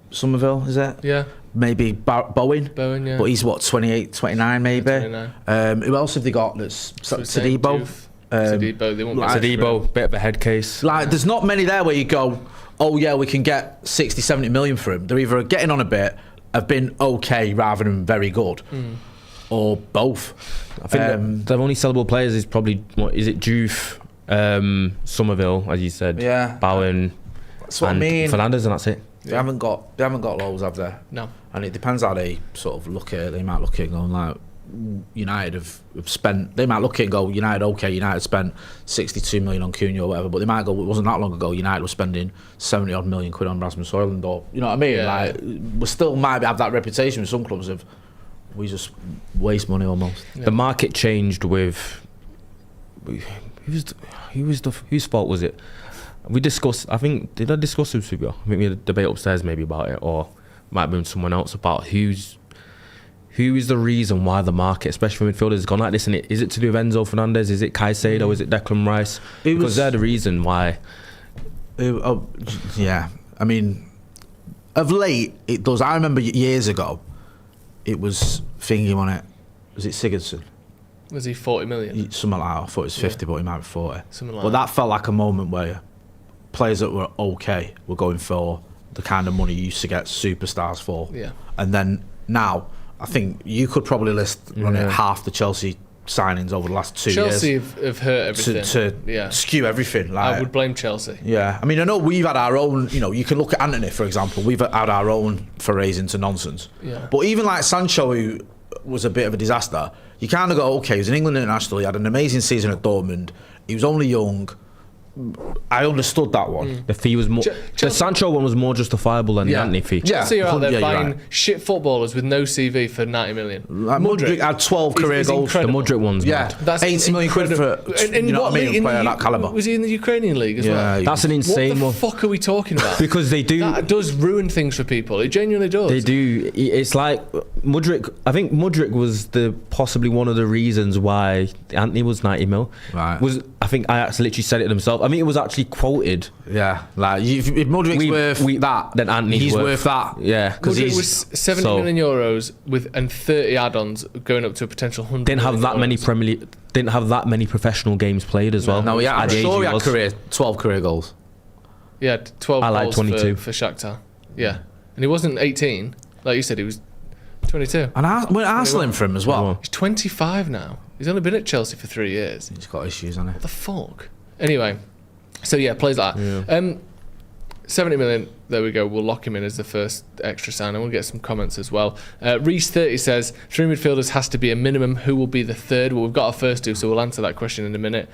Somerville, is it? Yeah. Maybe Bowen, yeah. But he's what, 28, 29 maybe? 29. Who else have they got? That's Todibo. Todibo, bit of a head case. Like, there's not many there where you go, oh yeah, we can get 60, 70 million for him. They're either getting on a bit, have been okay rather than very good, or both. I think the only sellable players is probably, Diouf, Somerville, as you said, Bowen, that's what and I mean. Fernandes, and that's it. They haven't got loads, have they? No. And it depends how they sort of look at it. They might look at it and go like, United have spent. They might look at it and go, United spent 62 million on Cunha or whatever. But they might go, it wasn't that long ago. United was spending 70 odd million quid on Rasmus Højlund, or you know what I mean? Yeah. Like, we still might have that reputation with some clubs of we just waste money almost. Yeah. The market changed with whose fault was it? We discussed. I think did I discuss this with you? I think we had a debate upstairs maybe about it, or might have been someone else about who is the reason why the market, especially for midfielders, has gone like this. And is it to do with Enzo Fernandez? Is it Caicedo? Is it Declan Rice? Because they're the reason why. Yeah, I mean, of late it does. I remember years ago, it was thinking on it. Was it Sigurdsson? Was he 40 million? Something like that. I thought it was 50, but he might be 40. Something like but that felt like a moment where players that were okay were going for the kind of money you used to get superstars for. Yeah. And then now, I think you could probably list half the Chelsea signings over the last 2 years. Chelsea have hurt everything. To skew everything. Like, I would blame Chelsea. Yeah. I mean, I know we've had our own, you can look at Anthony, for example. We've had our own forays into nonsense. Yeah. But even like Sancho, who was a bit of a disaster, you kind of go, okay, he was an England international, he had an amazing season at Dortmund, he was only young. I understood that one. The fee was more. The Sancho one was more justifiable than the Anthony fee. Chelsea are out there buying shit footballers with no CV for 90 million. Like Mudryk had 12 career goals. Incredible. The Mudryk one's mad. That's 80 million quid for you know what I mean, a player of that calibre. Was he in the Ukrainian league as well? That's an insane one. What the fuck are we talking about? Because they do. That does ruin things for people. It genuinely does. They do. It's like Mudryk. I think Mudryk was possibly one of the reasons why Anthony was 90 mil. Right. I think Ajax literally said it himself. I mean, it was actually quoted. Yeah, like if Mudryk's worth that, then Anthony's worth that. Yeah, because Mudryk was 70 million euros and 30 add-ons going up to a potential 100. Didn't have that many Premier League. Didn't have that many professional games played as well. No, I'm sure he had 12 career goals. Yeah, 12 I like goals 22 for Shakhtar. Yeah, and he wasn't 18, like you said. He was 22. And we're Arsenal for him as well. He's 25 now. He's only been at Chelsea for 3 years. He's got issues, hasn't he? What the fuck? Anyway, so yeah, plays like that. 70 million, there we go. We'll lock him in as the first extra sign, and we'll get some comments as well. Reese30 says, 3 midfielders has to be a minimum. Who will be the third? Well, we've got our first 2, so we'll answer that question in a minute.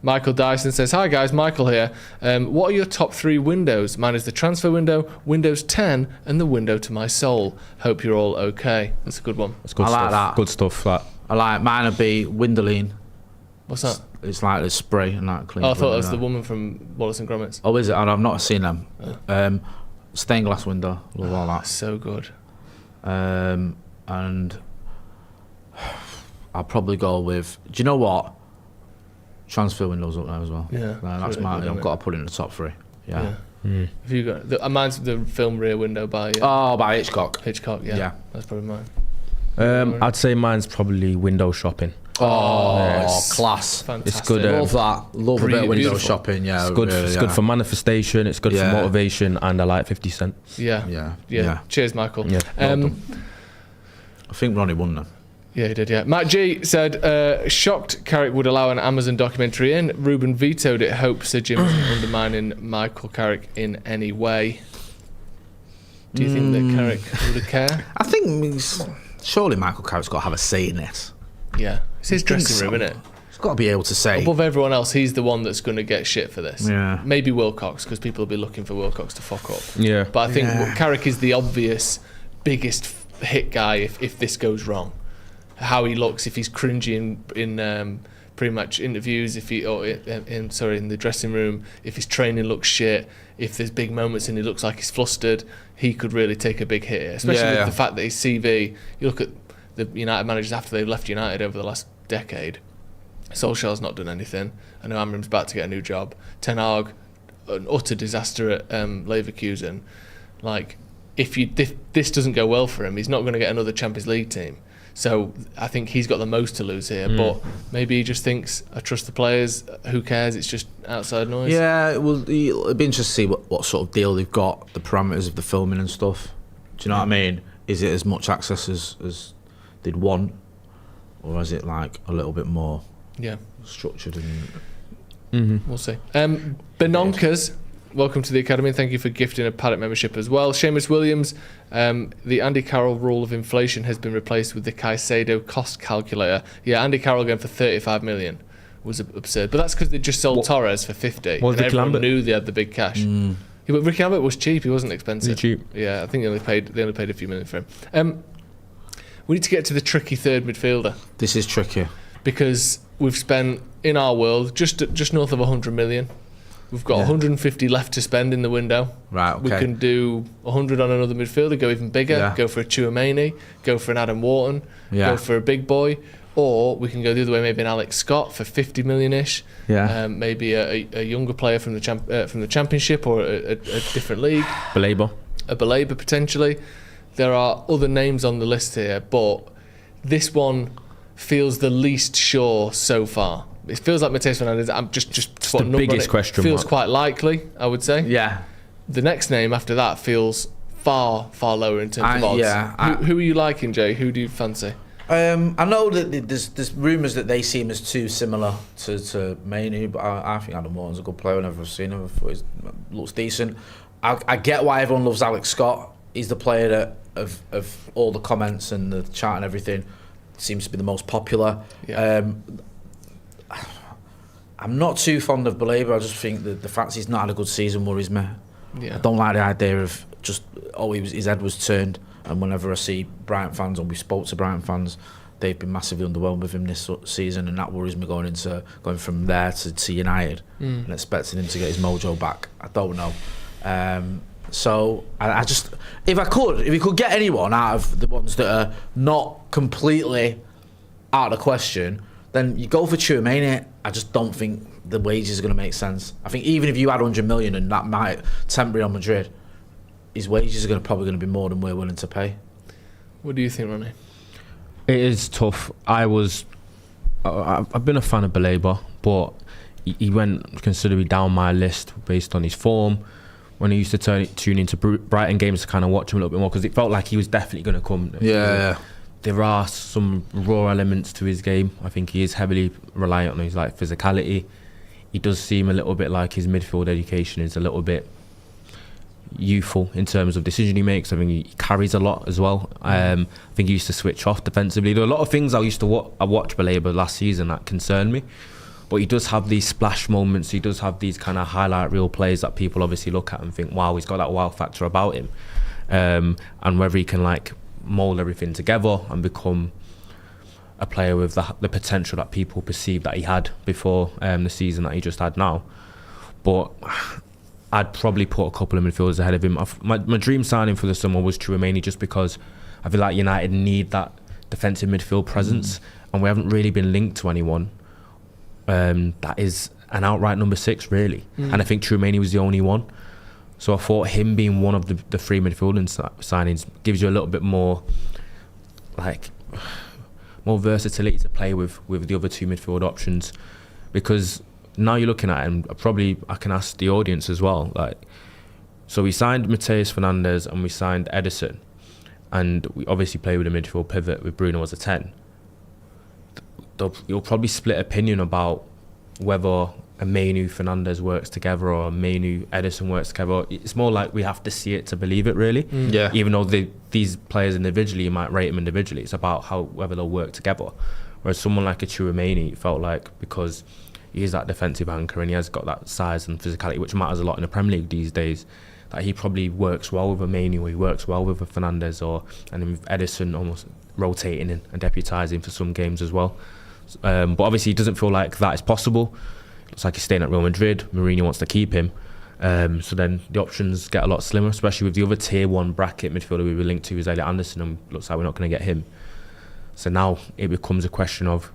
Michael Dyson says, hi guys, Michael here. What are your top 3 windows? Mine is the transfer window, Windows 10, and the window to my soul. Hope you're all okay. That's a good one. That's good I stuff. like that. Good stuff. That. I like mine would be Windoline. What's that? It's like a spray and that clean. Oh, I thought it was the woman from Wallace and Gromit. Oh, is it? I've not seen them. Stained glass window. Love all that. So good. And I'll probably go with. Do you know what? Transfer windows up there as well. Yeah, that's mine. I've got to put it in the top 3. Yeah. Have you got? Mine's the film Rear Window by. By Hitchcock. Hitchcock. Yeah. That's probably mine. I'd say mine's probably window shopping. Class. Fantastic. It's good. Love that. Love a bit of window Beautiful. shopping. Yeah, It's good. really, It's good for manifestation. It's good for motivation, and I like 50 Cent. Yeah. Cheers, Michael. Yeah. I think Ronnie won then. Yeah, he did, yeah. Matt G said, shocked Carrick would allow an Amazon documentary in. Ruben vetoed it. Hope Sir Jim isn't undermining Michael Carrick in any way. Do you think that Carrick would care? I think surely Michael Carrick's got to have a say in this. Yeah. It's his dressing room, isn't it? He's got to be able to say. Above everyone else, he's the one that's going to get shit for this. Yeah. Maybe Wilcox, because people will be looking for Wilcox to fuck up. Yeah. But I think Carrick is the obvious biggest hit guy if this goes wrong. How he looks, if he's cringy in pre-match interviews, if he in the dressing room, if his training looks shit, if there's big moments and he looks like he's flustered, he could really take a big hit here. Especially with the fact that his CV, you look at the United managers after they've left United over the last decade. Solskjaer's not done anything. I know Amram's about to get a new job. Ten Hag, an utter disaster at Leverkusen. Like, if this doesn't go well for him, he's not going to get another Champions League team. So I think he's got the most to lose here. But maybe he just thinks, I trust the players. Who cares? It's just outside noise. Yeah, well, it'd be interesting to see what sort of deal they've got, the parameters of the filming and stuff. Do you know what I mean? Is it as much access as they'd want, or is it like a little bit more structured? And We'll see. Benonkas, welcome to the Academy. Thank you for gifting a Paddock membership as well. Seamus Williams, the Andy Carroll rule of inflation has been replaced with the Caicedo cost calculator. Yeah, Andy Carroll going for 35 million was absurd. But that's because they just sold Torres for 50. Was and Ricky everyone Lambert? knew they had the big cash. Yeah, but Ricky Lambert was cheap. He wasn't expensive. Cheap. Yeah, I think they only paid a few million for him. We need to get to the tricky third midfielder. this is tricky. Because we've spent, in our world, just north of 100 million. We've got 150 left to spend in the window. Right, okay. We can do 100 on another midfielder, go even bigger, go for a Chouameni, go for an Adam Wharton, go for a big boy, or we can go the other way, maybe an Alex Scott for 50 million-ish. Yeah. Maybe a younger player from the Championship or a different league. Baleba. A Baleba potentially. There are other names on the list here, but this one feels the least sure so far. It feels like Mateus Fernandes. I'm just the biggest question feels mark. quite likely, I would say. Yeah. The next name after that feels far lower in terms of odds. Who are you liking, Jay? Who do you fancy? I know that there's rumours that they seem as too similar to Mainoo, but I think Adam Wharton's a good player. Whenever I've seen him, I thought he looks decent. I get why everyone loves Alex Scott. He's the player that of all the comments and the chat and everything seems to be the most popular. Yeah. I'm not too fond of Baleba. I just think that the fact he's not had a good season worries me. Yeah. I don't like the idea of just his head was turned. And whenever I see Brighton fans, and we spoke to Brighton fans, they've been massively underwhelmed with him this season, and that worries me going from there to United and expecting him to get his mojo back. I don't know. So I just, if he could get anyone out of the ones that are not completely out of the question, then you go for Chouameni. I just don't think the wages are going to make sense. I think even if you had 100 million and that might tempt Real Madrid, his wages are probably going to be more than we're willing to pay. What do you think, Ronnie? It is tough. I've been a fan of Baleba, but he went considerably down my list based on his form. When I used to tune into Brighton games to kind of watch him a little bit more, because it felt like he was definitely going to come. Yeah. There are some raw elements to his game. I think he is heavily reliant on his physicality. He does seem a little bit like his midfield education is a little bit youthful in terms of decision he makes. I think he carries a lot as well. I think he used to switch off defensively. There are a lot of things I used to watch Baleba last season that concerned me, but he does have these splash moments. He does have these kind of highlight reel plays that people obviously look at and think, wow, he's got that wow factor about him. And whether he can like mould everything together and become a player with the potential that people perceive that he had before the season that he just had now. But I'd probably put a couple of midfielders ahead of him. My dream signing for the summer was Tchouaméni, just because I feel like United need that defensive midfield presence, and we haven't really been linked to anyone that is an outright number 6 really. And I think Tchouaméni was the only one. So I thought him being one of the 3 midfielding signings gives you a little bit more more versatility to play with the other 2 midfield options, because now you're looking at it, and probably I can ask the audience as well, like, so we signed Matheus Fernandes and we signed Ederson, and we obviously play with a midfield pivot with Bruno as a 10. You'll probably split opinion about whether a Mainu Fernandes works together or a Mainu Ederson works together. It's more like we have to see it to believe it, really. Yeah. Even though these players individually, you might rate them individually, it's about whether they'll work together. Whereas someone like a Tchouaméni, it felt like, because he is that defensive anchor and he has got that size and physicality, which matters a lot in the Premier League these days, that he probably works well with a Mainu, or he works well with a Fernandes, and then with Ederson almost rotating and deputising for some games as well. But obviously, he doesn't feel like that is possible. Looks like he's staying at Real Madrid. Mourinho wants to keep him. So then the options get a lot slimmer, especially with the other tier 1 bracket midfielder we were linked to is Elliot Anderson, and looks like we're not going to get him. So now it becomes a question of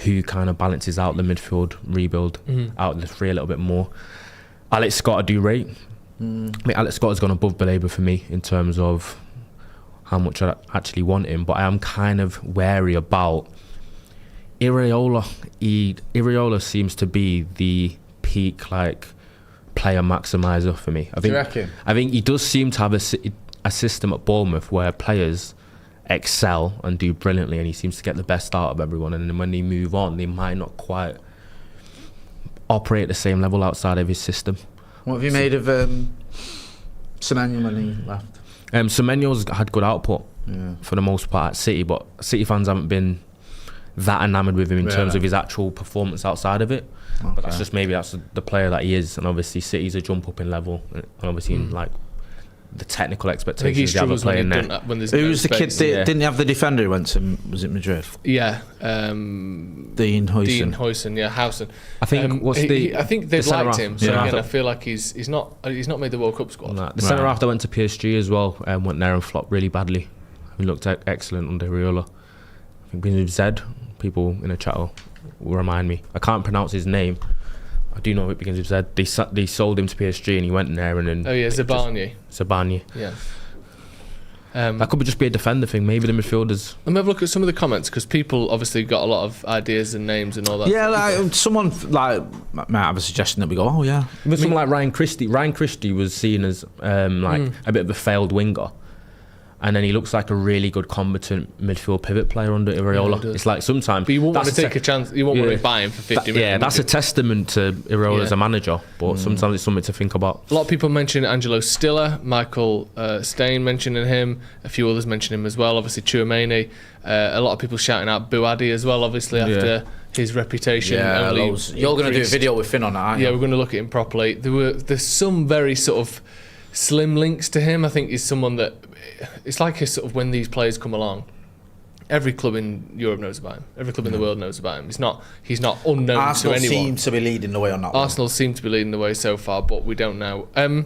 who kind of balances out the midfield rebuild out of the 3 a little bit more. Alex Scott I do rate. I mean, Alex Scott has gone above Baleba for me in terms of how much I actually want him, but I am kind of wary about Iraola. Iraola seems to be the peak player maximizer for me. Do you reckon? I think he does seem to have a system at Bournemouth where players excel and do brilliantly, and he seems to get the best out of everyone, and then when they move on they might not quite operate at the same level outside of his system. What have you made of Semenyo when he left? Semenyo's had good output for the most part at City, but City fans haven't been that enamoured with him in terms of his actual performance outside of it. Okay. But that's the player that he is, and obviously City's a jump up in level, and obviously in the technical expectations of the other player in there. Who was the kid? Didn't he have the defender who went to, was it Madrid? Yeah. Dean Huijsen. Yeah, Housen. I think I think they've liked him. So yeah, again, I feel like he's not made the World Cup squad. Nah, the centre half that went to PSG as well went there and flopped really badly. He looked excellent under Iraola. I think begins with Z. People in the chat will remind me. I can't pronounce his name. I do know it begins with Z. They sold him to PSG and he went there and then... Oh yeah, Zabanye. Yeah. That could just be a defender thing. Maybe the midfielders... Let me have a look at some of the comments, because people obviously got a lot of ideas and names and all that. Yeah, someone might have a suggestion that we go, oh yeah. With someone like Ryan Christie. Ryan Christie was seen as a bit of a failed winger. And then he looks like a really good competent midfield pivot player under Iraola. Yeah, it's like sometimes... But you won't want to take a chance. You won't want to buy him for 50 million. Yeah, that's a testament to Iraola as a manager. But sometimes it's something to think about. A lot of people mention Angelo Stiller, Michael Stein mentioning him. A few others mention him as well. Obviously Tchouaméni. A lot of people shouting out Bouadi as well, obviously, after his reputation. Yeah, you're going to do a video with Finn on that, aren't you? Yeah, we're going to look at him properly. There's some very sort of slim links to him. I think he's someone that... It's like sort of when these players come along, every club in Europe knows about him. Every club in the world knows about him. He's not unknown Arsenal to anyone. Arsenal seem to be leading the way on that Arsenal seem to be leading the way so far, but we don't know. I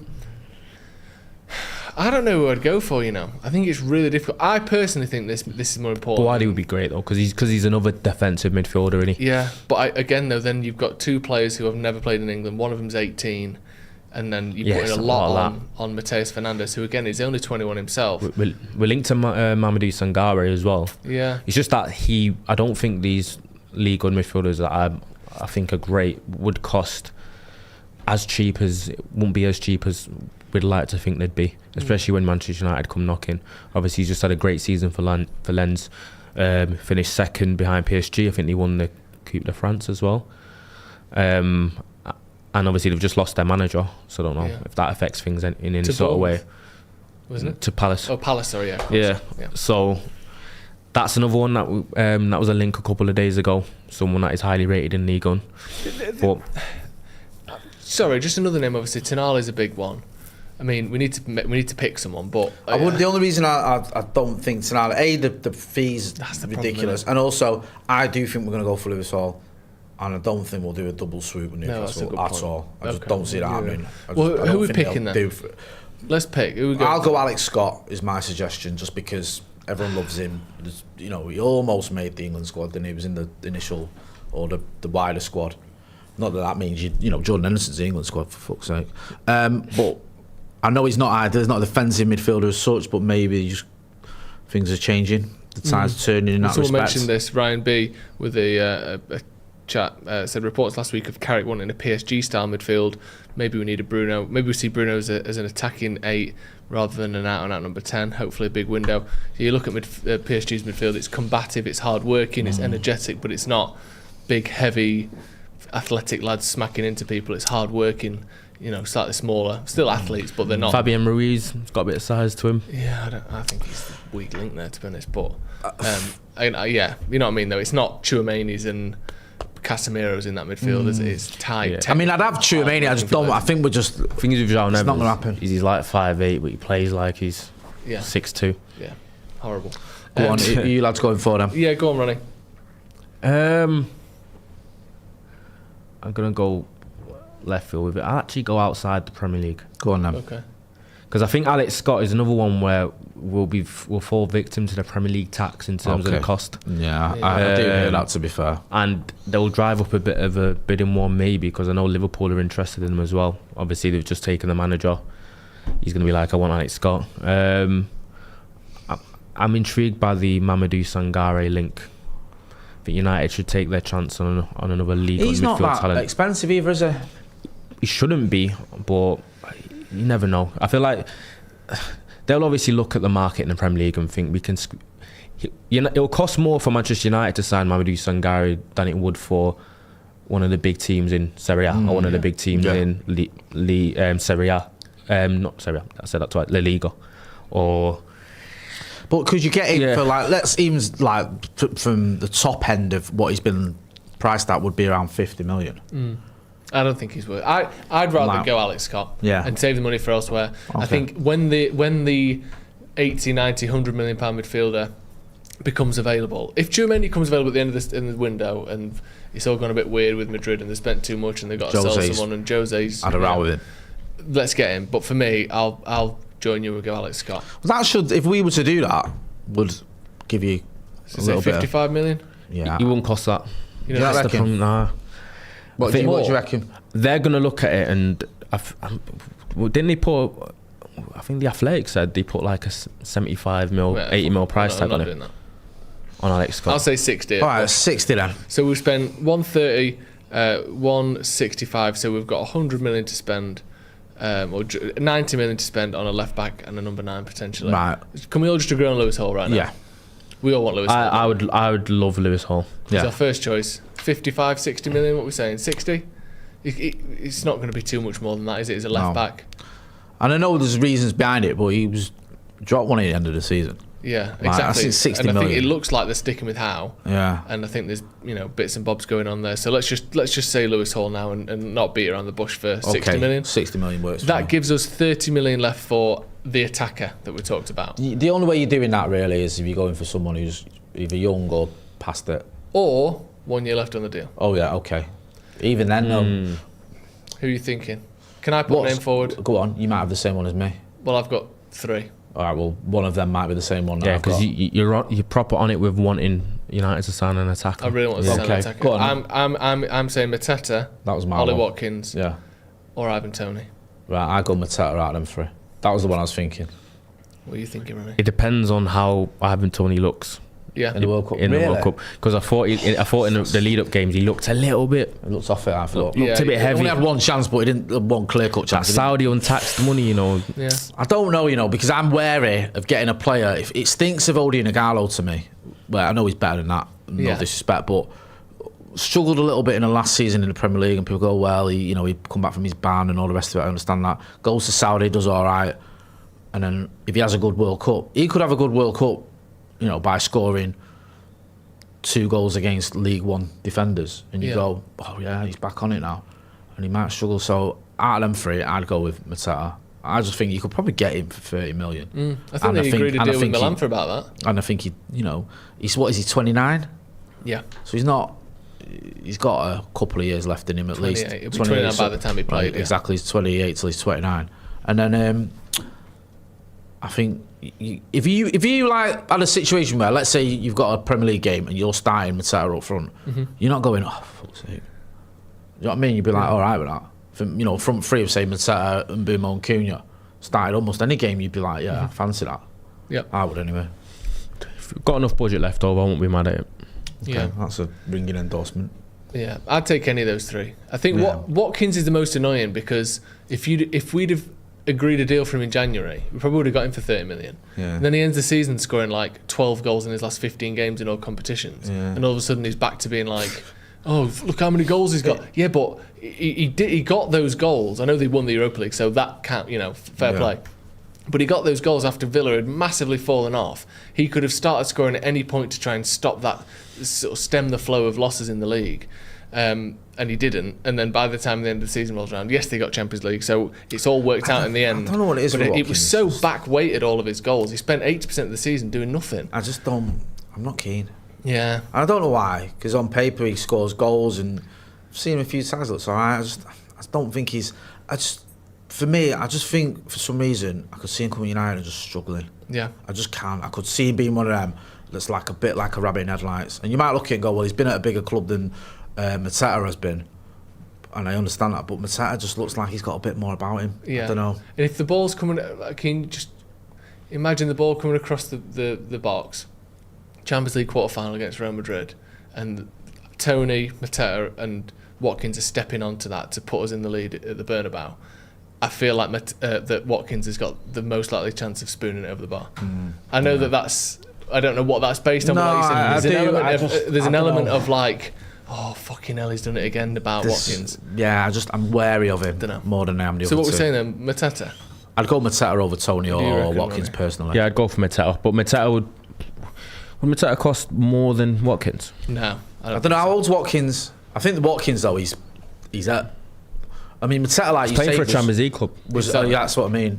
don't know who I'd go for, I think it's really difficult. I personally think this is more important. Bouadi would be great, though, because he's another defensive midfielder, isn't he? Yeah, but again, though, then you've got 2 players who have never played in England. One of them's 18. And then you put in a lot on Matheus Fernandes, who again is only 21 himself. We're linked to Mamadou Sangare as well. Yeah, it's just that I don't think these League One midfielders that I think are great would cost won't be as cheap as we'd like to think they'd be, especially when Manchester United come knocking. Obviously, he's just had a great season for Lens. Finished second behind PSG. I think they won the Coupe de France as well. and obviously they've just lost their manager, so I don't know if that affects things in any sort of way. Wasn't it? To Palace. Oh, Palace, sorry, yeah. Yeah. So that's another one that was a link a couple of days ago. Someone that is highly rated in League One. But sorry, just another name. Obviously, Tonali is a big one. I mean, we need to pick someone, but the only reason I don't think Tonali, the fees ridiculous, and also I do think we're going to go for Lewis Hall. And I don't think we'll do a double swoop with Newcastle at all. I just don't see that happening. Well, who are we picking then? Let's pick. I'll go Alex Scott is my suggestion, just because everyone loves him. He almost made the England squad, then he was in the initial or the wider squad. Not that means Jordan Henderson's the England squad, for fuck's sake. But I know he's not either. He's not a defensive midfielder as such, but maybe just things are changing. The tide's turning in that respect. Someone mentioned this. Ryan B with a chat said reports last week of Carrick wanting a PSG style midfield. Maybe we need a Bruno. Maybe we see Bruno as an attacking 8 rather than an out and out number 10. Hopefully a big window. You look at PSG's midfield. It's combative. It's hard working. It's energetic, but it's not big, heavy, athletic lads smacking into people. It's hard working. Slightly smaller. Still athletes, but they're not. Fabian Ruiz has got a bit of size to him. Yeah, I think he's the weak link there, to be honest. But you know what I mean. Though it's not Tchouaméni's and Casemiro's in that midfield. It's tight. Yeah. I mean, I'd have Tchouaméni. I just don't. I think we're just. The thing is with João Neves, it's not going to happen. He's like 5'8", but he plays like he's 6'2". Yeah, horrible. Go on, you lads going for them. Yeah, go on, Ronnie. I'm gonna go left field with it. I'll actually go outside the Premier League. Go on then. Okay. Because I think Alex Scott is another one where we'll fall victim to the Premier League tax in terms of the cost. Yeah, I do hear that, to be fair. And they'll drive up a bit of a bidding war maybe, because I know Liverpool are interested in him as well. Obviously they've just taken the manager. He's going to be like, I want Alex Scott. I'm intrigued by the Mamadou Sangare link. I think United should take their chance on another league. He's not that talent. expensive either, is he? He shouldn't be, but you never know. I feel like they'll obviously look at the market in the Premier League and think we can. It'll cost more for Manchester United to sign Mamadou Sangare than it would for one of the big teams in Serie A or one of the big teams in Serie A. Not Serie A. I said that twice. La Liga, or. But could you get him for let's even from the top end of what he's been priced at would be around 50 million. I don't think he's worth. I'd rather go Alex Scott and save the money for elsewhere. Okay. I think when the 80, 90, 100 million pound midfielder becomes available, if Tchouaméni comes available at the end of in the window and it's all gone a bit weird with Madrid and they spent too much and they've got to sell someone and Jose's had a row with him, let's get him. But for me, I'll join you and go Alex Scott. Well, that should, if we were to do that, would give you a little 55 million. Yeah, he won't cost that. You know, that's the problem. Nah. What do you reckon? They're going to look at it and didn't they put? I think the Athletic said they put like a 75 mil, 80 mil price tag on it. On Alex Scott. I'll say 60. All right, 60 then. So we've spent 130, 165. So we've got 100 million to spend, or 90 million to spend on a left back and a number 9 potentially. Right. Can we all just agree on Lewis Hall right now? Yeah. We all want Lewis Hall. I would love Lewis Hall. It's our first choice. 55, 60 million. What are we saying? 60. It's not going to be too much more than that, is it? As a left back. And I know there's reasons behind it, but he was dropped one at the end of the season. Yeah, exactly. 60 and I million. think it looks like they're sticking with Howe. Yeah. And I think there's bits and bobs going on there. So let's just say Lewis Hall now and not beat around the bush for 60 million. 60 million works. That gives us 30 million left for the attacker that we talked about. The only way you're doing that really is if you're going for someone who's either young or past it. Or 1 year left on the deal. Oh yeah, okay. Even then, no. Who are you thinking? Can I put a name forward? Go on. You might have the same one as me. Well, I've got 3. All right. Well, one of them might be the same one. Yeah, because you're proper on it with wanting United to sign an attacker. I really want to sign an attacker. Go on. I'm saying Mateta. That was my Ollie one. Watkins. Yeah. Or Ivan Toney. Right. I go Mateta out of them 3. That was the one I was thinking. What are you thinking, Ronnie? It depends on how Ivan Toney looks. Yeah. In the World Cup. In the World Cup, because I thought in the lead-up games he looked a little bit. It looked off it. I thought. Looked a bit heavy. He only had one chance, but he didn't have one clear-cut chance. Saudi untaxed money, Yeah. I don't know, because I'm wary of getting a player. If it stinks of Odi Nagalo to me. Well, I know he's better than that. No disrespect, but struggled a little bit in the last season in the Premier League, and people go, well, he come back from his ban and all the rest of it. I understand that. Goes to Saudi, does all right, and then if he has a good World Cup, he could have a good World Cup, by scoring 2 goals against League One defenders, and you go, oh yeah, he's back on it now, and he might struggle. So out of them 3, I'd go with Mateta. I just think you could probably get him for 30 million. I think they agreed a deal with Milan for about that. And I think he's 29? Yeah. So he's got a couple of years left in him at least. He'll be 29 by the time he played. Right, exactly, he's 28 till he's 29. And then I think if you like had a situation where, let's say you've got a Premier League game and you're starting Mateta up front, you're not going, oh, fuck's sake. You know what I mean? You'd be like, all right with that. Front 3 of, say, Mateta and Mbeumo and Cunha started almost any game, you'd be like, yeah, I fancy that. Yeah, I would anyway. If we've got enough budget left over, I won't be mad at it. Okay, yeah, that's a ringing endorsement. Yeah, I'd take any of those 3. I think Watkins is the most annoying, because if we'd have agreed a deal for him in January, we probably would have got him for 30 million. Yeah. And then he ends the season scoring like 12 goals in his last 15 games in all competitions. Yeah. And all of a sudden he's back to being like, oh, look how many goals he's got. Yeah, but he got those goals. I know they won the Europa League, so that can't, fair play. But he got those goals after Villa had massively fallen off. He could have started scoring at any point to try and stop that, sort of stem the flow of losses in the league. And he didn't. And then by the time the end of the season rolls around, yes, they got Champions League, so it's all worked out in the end. I don't know what it is. But it was so back-weighted, all of his goals. He spent 80% of the season doing nothing. I'm not keen. Yeah. I don't know why, because on paper he scores goals, and I've seen him a few times. Looks alright. I don't think he's. For me, I just think for some reason I could see him coming United and just struggling. Yeah. I just can't. I could see him being one of them that's like a bit like a rabbit in headlights. And you might look at it and go, well, he's been at a bigger club than Mateta has been, and I understand that. But Mateta just looks like he's got a bit more about him. Yeah. I don't know. And if the ball's coming, can you just imagine the ball coming across the box? Champions League quarter-final against Real Madrid, and Tony, Mateta and Watkins are stepping onto that to put us in the lead at the Bernabeu. I feel like that Watkins has got the most likely chance of spooning it over the bar. I know that's... I don't know what that's based on. No, there's an element of like, oh, fucking hell, he's done it again about Watkins. Yeah, I'm wary of him more than I am the other two. So what we're saying then, Mateta? I'd go Mateta over Tony or Watkins personally. Yeah, I'd go for Mateta, but Mateta would Mateta cost more than Watkins? No, I don't know how old's Watkins. I think the Watkins though, he's at. I mean, Mateta, like he's you playing for a Champions League club. Yeah, that's what I mean.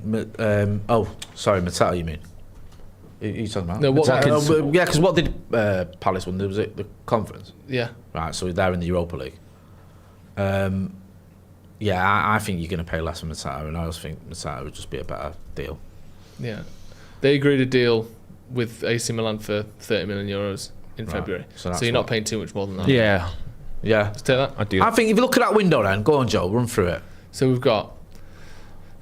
Sorry, Mateta. You mean? Who are you talking about? No, Watkins. Yeah, because what did Palace win? Was it the conference? Yeah. Right, so they're in the Europa League. Yeah, I think you're going to pay less for Mateta, and I just think Mateta would just be a better deal. Yeah, they agreed a deal with AC Milan for 30 million euros in February, so you're not paying too much more than that. Yeah. Let's take that. I do. I think if you look at that window, then go on, Joe, run through it. So we've got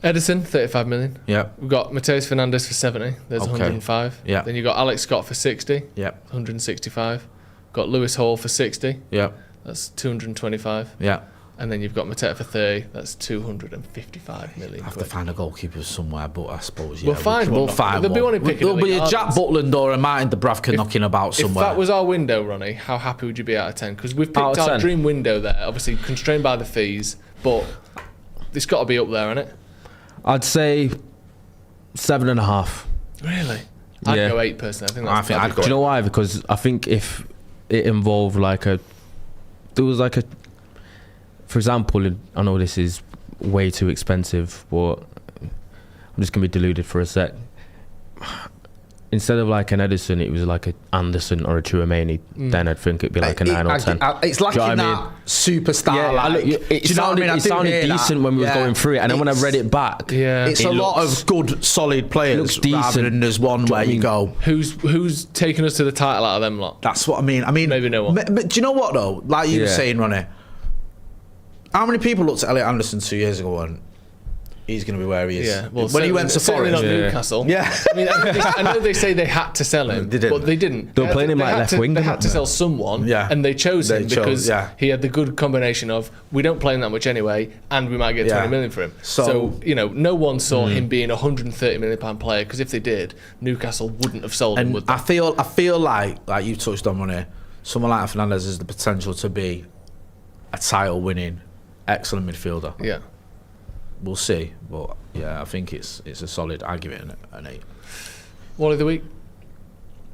Edison, 35 million. Yeah. We've got Mateus Fernandes for 70. There's 105. Yeah. Then you've got Alex Scott for 60. Yeah. 165. Got Lewis Hall for 60. Yeah. That's 225. Yeah. And then you've got Mateta for 30. That's 255 million. I have to find a goalkeeper somewhere, but I suppose we'll find one. There'll be one in picking. There'll be a Jack Butland or a Martin Dubravka knocking about somewhere. If that was our window, Ronnie, how happy would you be out of 10? Because we've picked our dream window there, obviously constrained by the fees, but it's got to be up there, hasn't it? I'd say 7.5. Really? I'd go 8 personally. I think I'd go. Do you know why? Because I think if it involved for example, I know this is way too expensive, but I'm just gonna be deluded for a sec. Instead of like an Edison, it was like an Anderson or a Chouameni. Then I'd think it'd be like a 9 or 10. It's lacking that superstar. It sounded decent when we was going through it, and then when I read it back, it's a lot of good, solid players. Looks decent. Rather than there's one where you go, who's taking us to the title out of them lot? That's what I mean. Maybe no one. Do you know what though? Like you were saying, Ronnie. How many people looked at Elliot Anderson 2 years ago and he's going to be where he is? Yeah, well, when he went to Forest, not Newcastle. Yeah, I mean, I know they say they had to sell him, but they didn't. They were playing him like left wing. They had to sell someone, and they chose him because he had the good combination of we don't play him that much anyway, and we might get 20 million for him. So no one saw him being a £130 million player, because if they did, Newcastle wouldn't have sold him. I feel like you touched on Ronnie. someone like Fernandes has the potential to be a title-winning, excellent midfielder. Yeah. We'll see, but yeah, I think it's a solid argument, an 8. Wally of the week.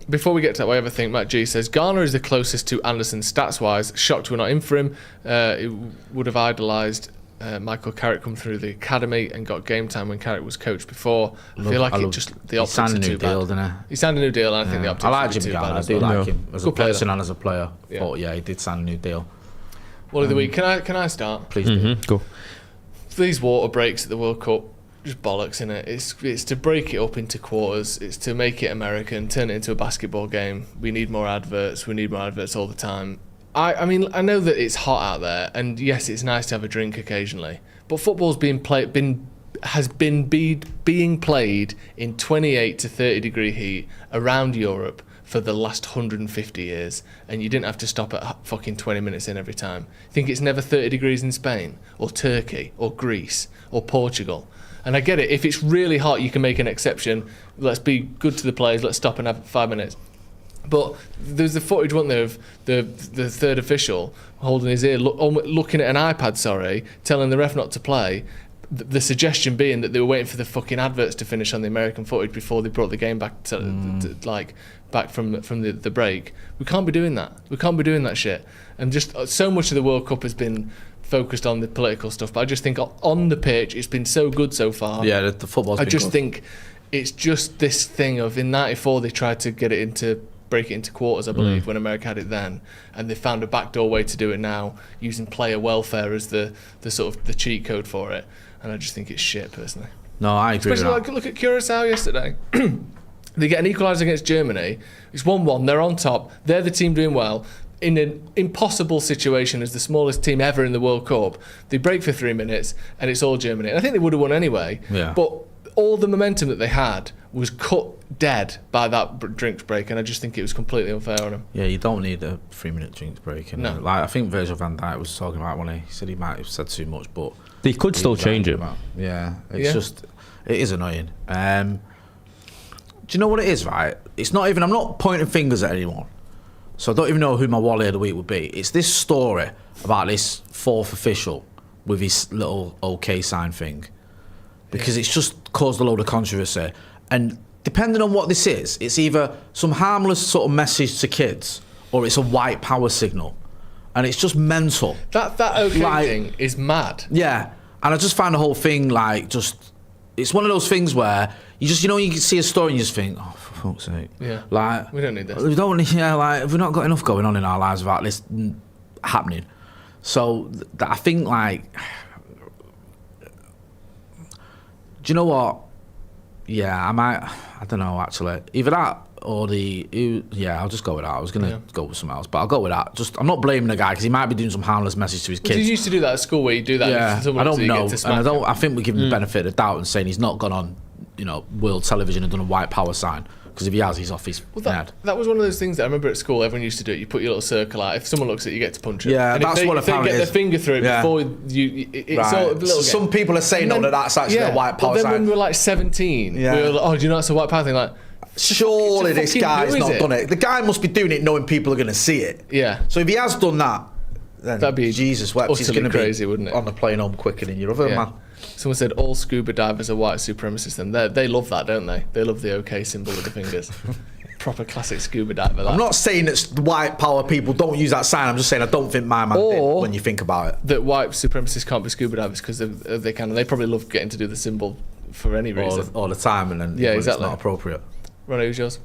Before we get to that, I ever think Matt G says Garner is the closest to Anderson stats-wise. Shocked we're not in for him. It would have idolised Michael Carrick come through the academy and got game time when Carrick was coached before. I feel like the optics are too bad. He signed a new deal, and I think the optics I like are too Jimmy bad. Garner. I as do well. like him as a person and as a player. But yeah, he did sign a new deal. Wally of the week. Can I start? Please do. Go. These water breaks at the World Cup, just bollocks, innit? It's to break it up into quarters. It's to make it American, turn it into a basketball game. We need more adverts. We need more adverts all the time. I mean, I know that it's hot out there, and yes, it's nice to have a drink occasionally. But football's being played in 28 to 30 degree heat around Europe for the last 150 years, and you didn't have to stop at fucking 20 minutes in every time. Think it's never 30 degrees in Spain or Turkey or Greece or Portugal. And I get it, if it's really hot you can make an exception. Let's be good to the players, let's stop and have 5 minutes. But there's the footage, wasn't there, of the third official holding his ear, looking at an iPad, telling the ref not to play. The suggestion being that they were waiting for the fucking adverts to finish on the American footage before they brought the game back back from the break. We can't be doing that. We can't be doing that shit. And just so much of the World Cup has been focused on the political stuff. But I just think on the pitch, it's been so good so far. Yeah, the football's been good. I just think it's just this thing of in '94 they tried to break it into quarters, I believe, when America had it then, and they found a backdoor way to do it now, using player welfare as the sort of the cheat code for it. And I just think it's shit, personally. No, I agree. Especially look at Curaçao yesterday. They get an equaliser against Germany. It's 1-1. They're on top. They're the team doing well. In an impossible situation as the smallest team ever in the World Cup, they break for 3 minutes, and it's all Germany. And I think they would have won anyway. Yeah. But all the momentum that they had was cut dead by that drinks break, and I just think it was completely unfair on them. Yeah, you don't need a 3-minute drinks break. And no. I think Virgil van Dijk was talking about when he said he might have said too much, but they could still change it. Yeah, it is annoying. Do you know what it is, right? It's not even, I'm not pointing fingers at anyone, so I don't even know who my Wally of the week would be. It's this story about this fourth official with his little OK sign thing, because it's just caused a load of controversy. And depending on what this is, it's either some harmless sort of message to kids, or it's a white power signal, and it's just mental. That OK thing is mad. Yeah, and I just find the whole thing it's one of those things where you can see a story and you just think, oh, for fuck's sake. Yeah. Like, we don't need this. We've not got enough going on in our lives without this happening. So I think, do you know what? Yeah, I don't know, actually. Either that or I'll just go with that. I was going to go with something else, but I'll go with that. I'm not blaming the guy, because he might be doing some harmless message to his kids. You used to do that at school, where you do that. Yeah, I don't know. And I think we give him the benefit of the doubt and saying he's not gone on, world television and done a white power sign. Because if he has, he's off his head. That was one of those things that I remember at school. Everyone used to do it. You put your little circle out. If someone looks at it, you get to punch it. Yeah, and that's what apparently they get their finger through it before you. It's all a little some game. people are saying that's actually a white power sign. sign. Then when we were like 17, we were like, oh, do you know that's a white power thing? Like, surely this guy's not done it. The guy must be doing it knowing people are going to see it. Yeah. So if he has done that, then that'd be Jesus wept. He's going to be crazy, wouldn't it? On the plane home quicker than your other man. Someone said all scuba divers are white supremacists. Then they love that, don't they? They love the OK symbol with the fingers. Proper classic scuba diver. That. I'm not saying that white power people don't use that sign. I'm just saying I don't think my man did when you think about it. That white supremacists can't be scuba divers because they can. They probably love getting to do the symbol for any reason all the time, and then exactly. It's not appropriate. Ronnie, who's yours?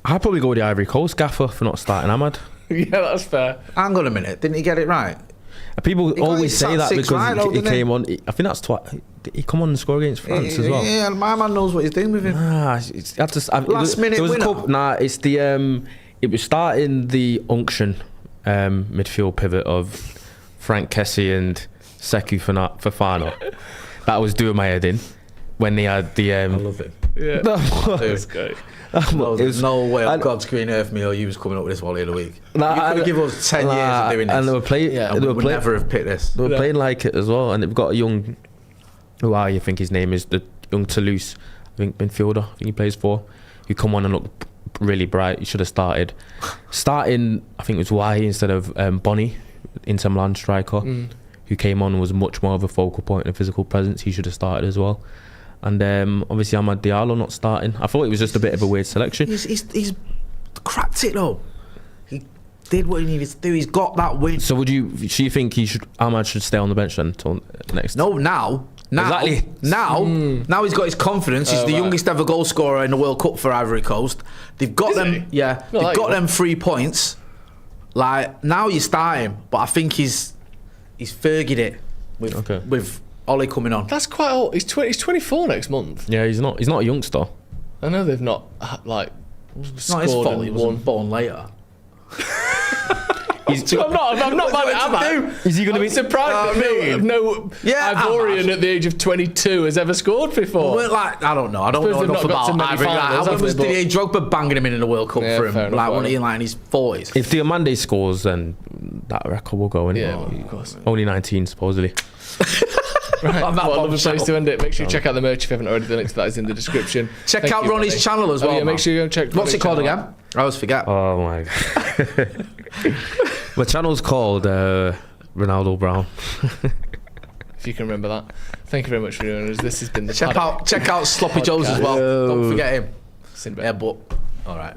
I'd probably go with the Ivory Coast gaffer for not starting Ahmad. Yeah, that's fair. Hang on a minute, didn't he get it right? People always say that because he came on. I think that's he come on and score against France as well. Yeah, my man knows what he's doing with him. Last minute winner. It's the it was starting the unction midfield pivot of Frank Kessie and Sekou Fofana. That was doing my head in when they had the. I love it. Yeah, that's great. There's no way on God's green earth me or you was coming up with this Wally of the week. You could give us 10 years of doing this. And they were playing. We would never have picked this. They were playing like it as well, and they've got a young. Who I think his name is the young Toulouse, I think midfielder. I think he plays for. Who come on and look really bright. He should have started. Starting, I think it was Y instead of Bonnie, Inter Milan striker, who came on and was much more of a focal point and a physical presence. He should have started as well. And obviously Amad Diallo not starting. I thought it was just a bit of a weird selection. He's cracked it though. He did what he needed to do. He's got that win. So do you think Ahmad should stay on the bench then until next? No, now Exactly. Now he's got his confidence. He's the youngest ever goal scorer in the World Cup for Ivory Coast. They've got them. Yeah, they've got them 3 points. Like now you start him, but I think he's Fergied it with Ollie coming on. That's quite old. He's 24 next month. Yeah, he's not a youngster. I know they've not like. It's not his fault. He wasn't born later. I'm not mad at him. Is he going to be surprised that no Ivorian at the age of 22 has ever scored before? Well, like, I don't know enough about Ivory. When was Didier Drogba banging him in the World Cup for him? Like when he in his 40s. If Diomande scores, then that record will go in. Yeah, well, of course. Only 19 supposedly. Right, what a lovely place to end it. Make sure you check out the merch if you haven't already. The link to that is in the description. Check out Ronnie's channel as well. Yeah, make sure you go and check. What's it called again? I always forget. Oh my god. My channel's called Ronaldo Brown. If you can remember that. Thank you very much for doing us. This has been the check out Sloppy Joe's as well. Don't forget him. Yeah, but all right.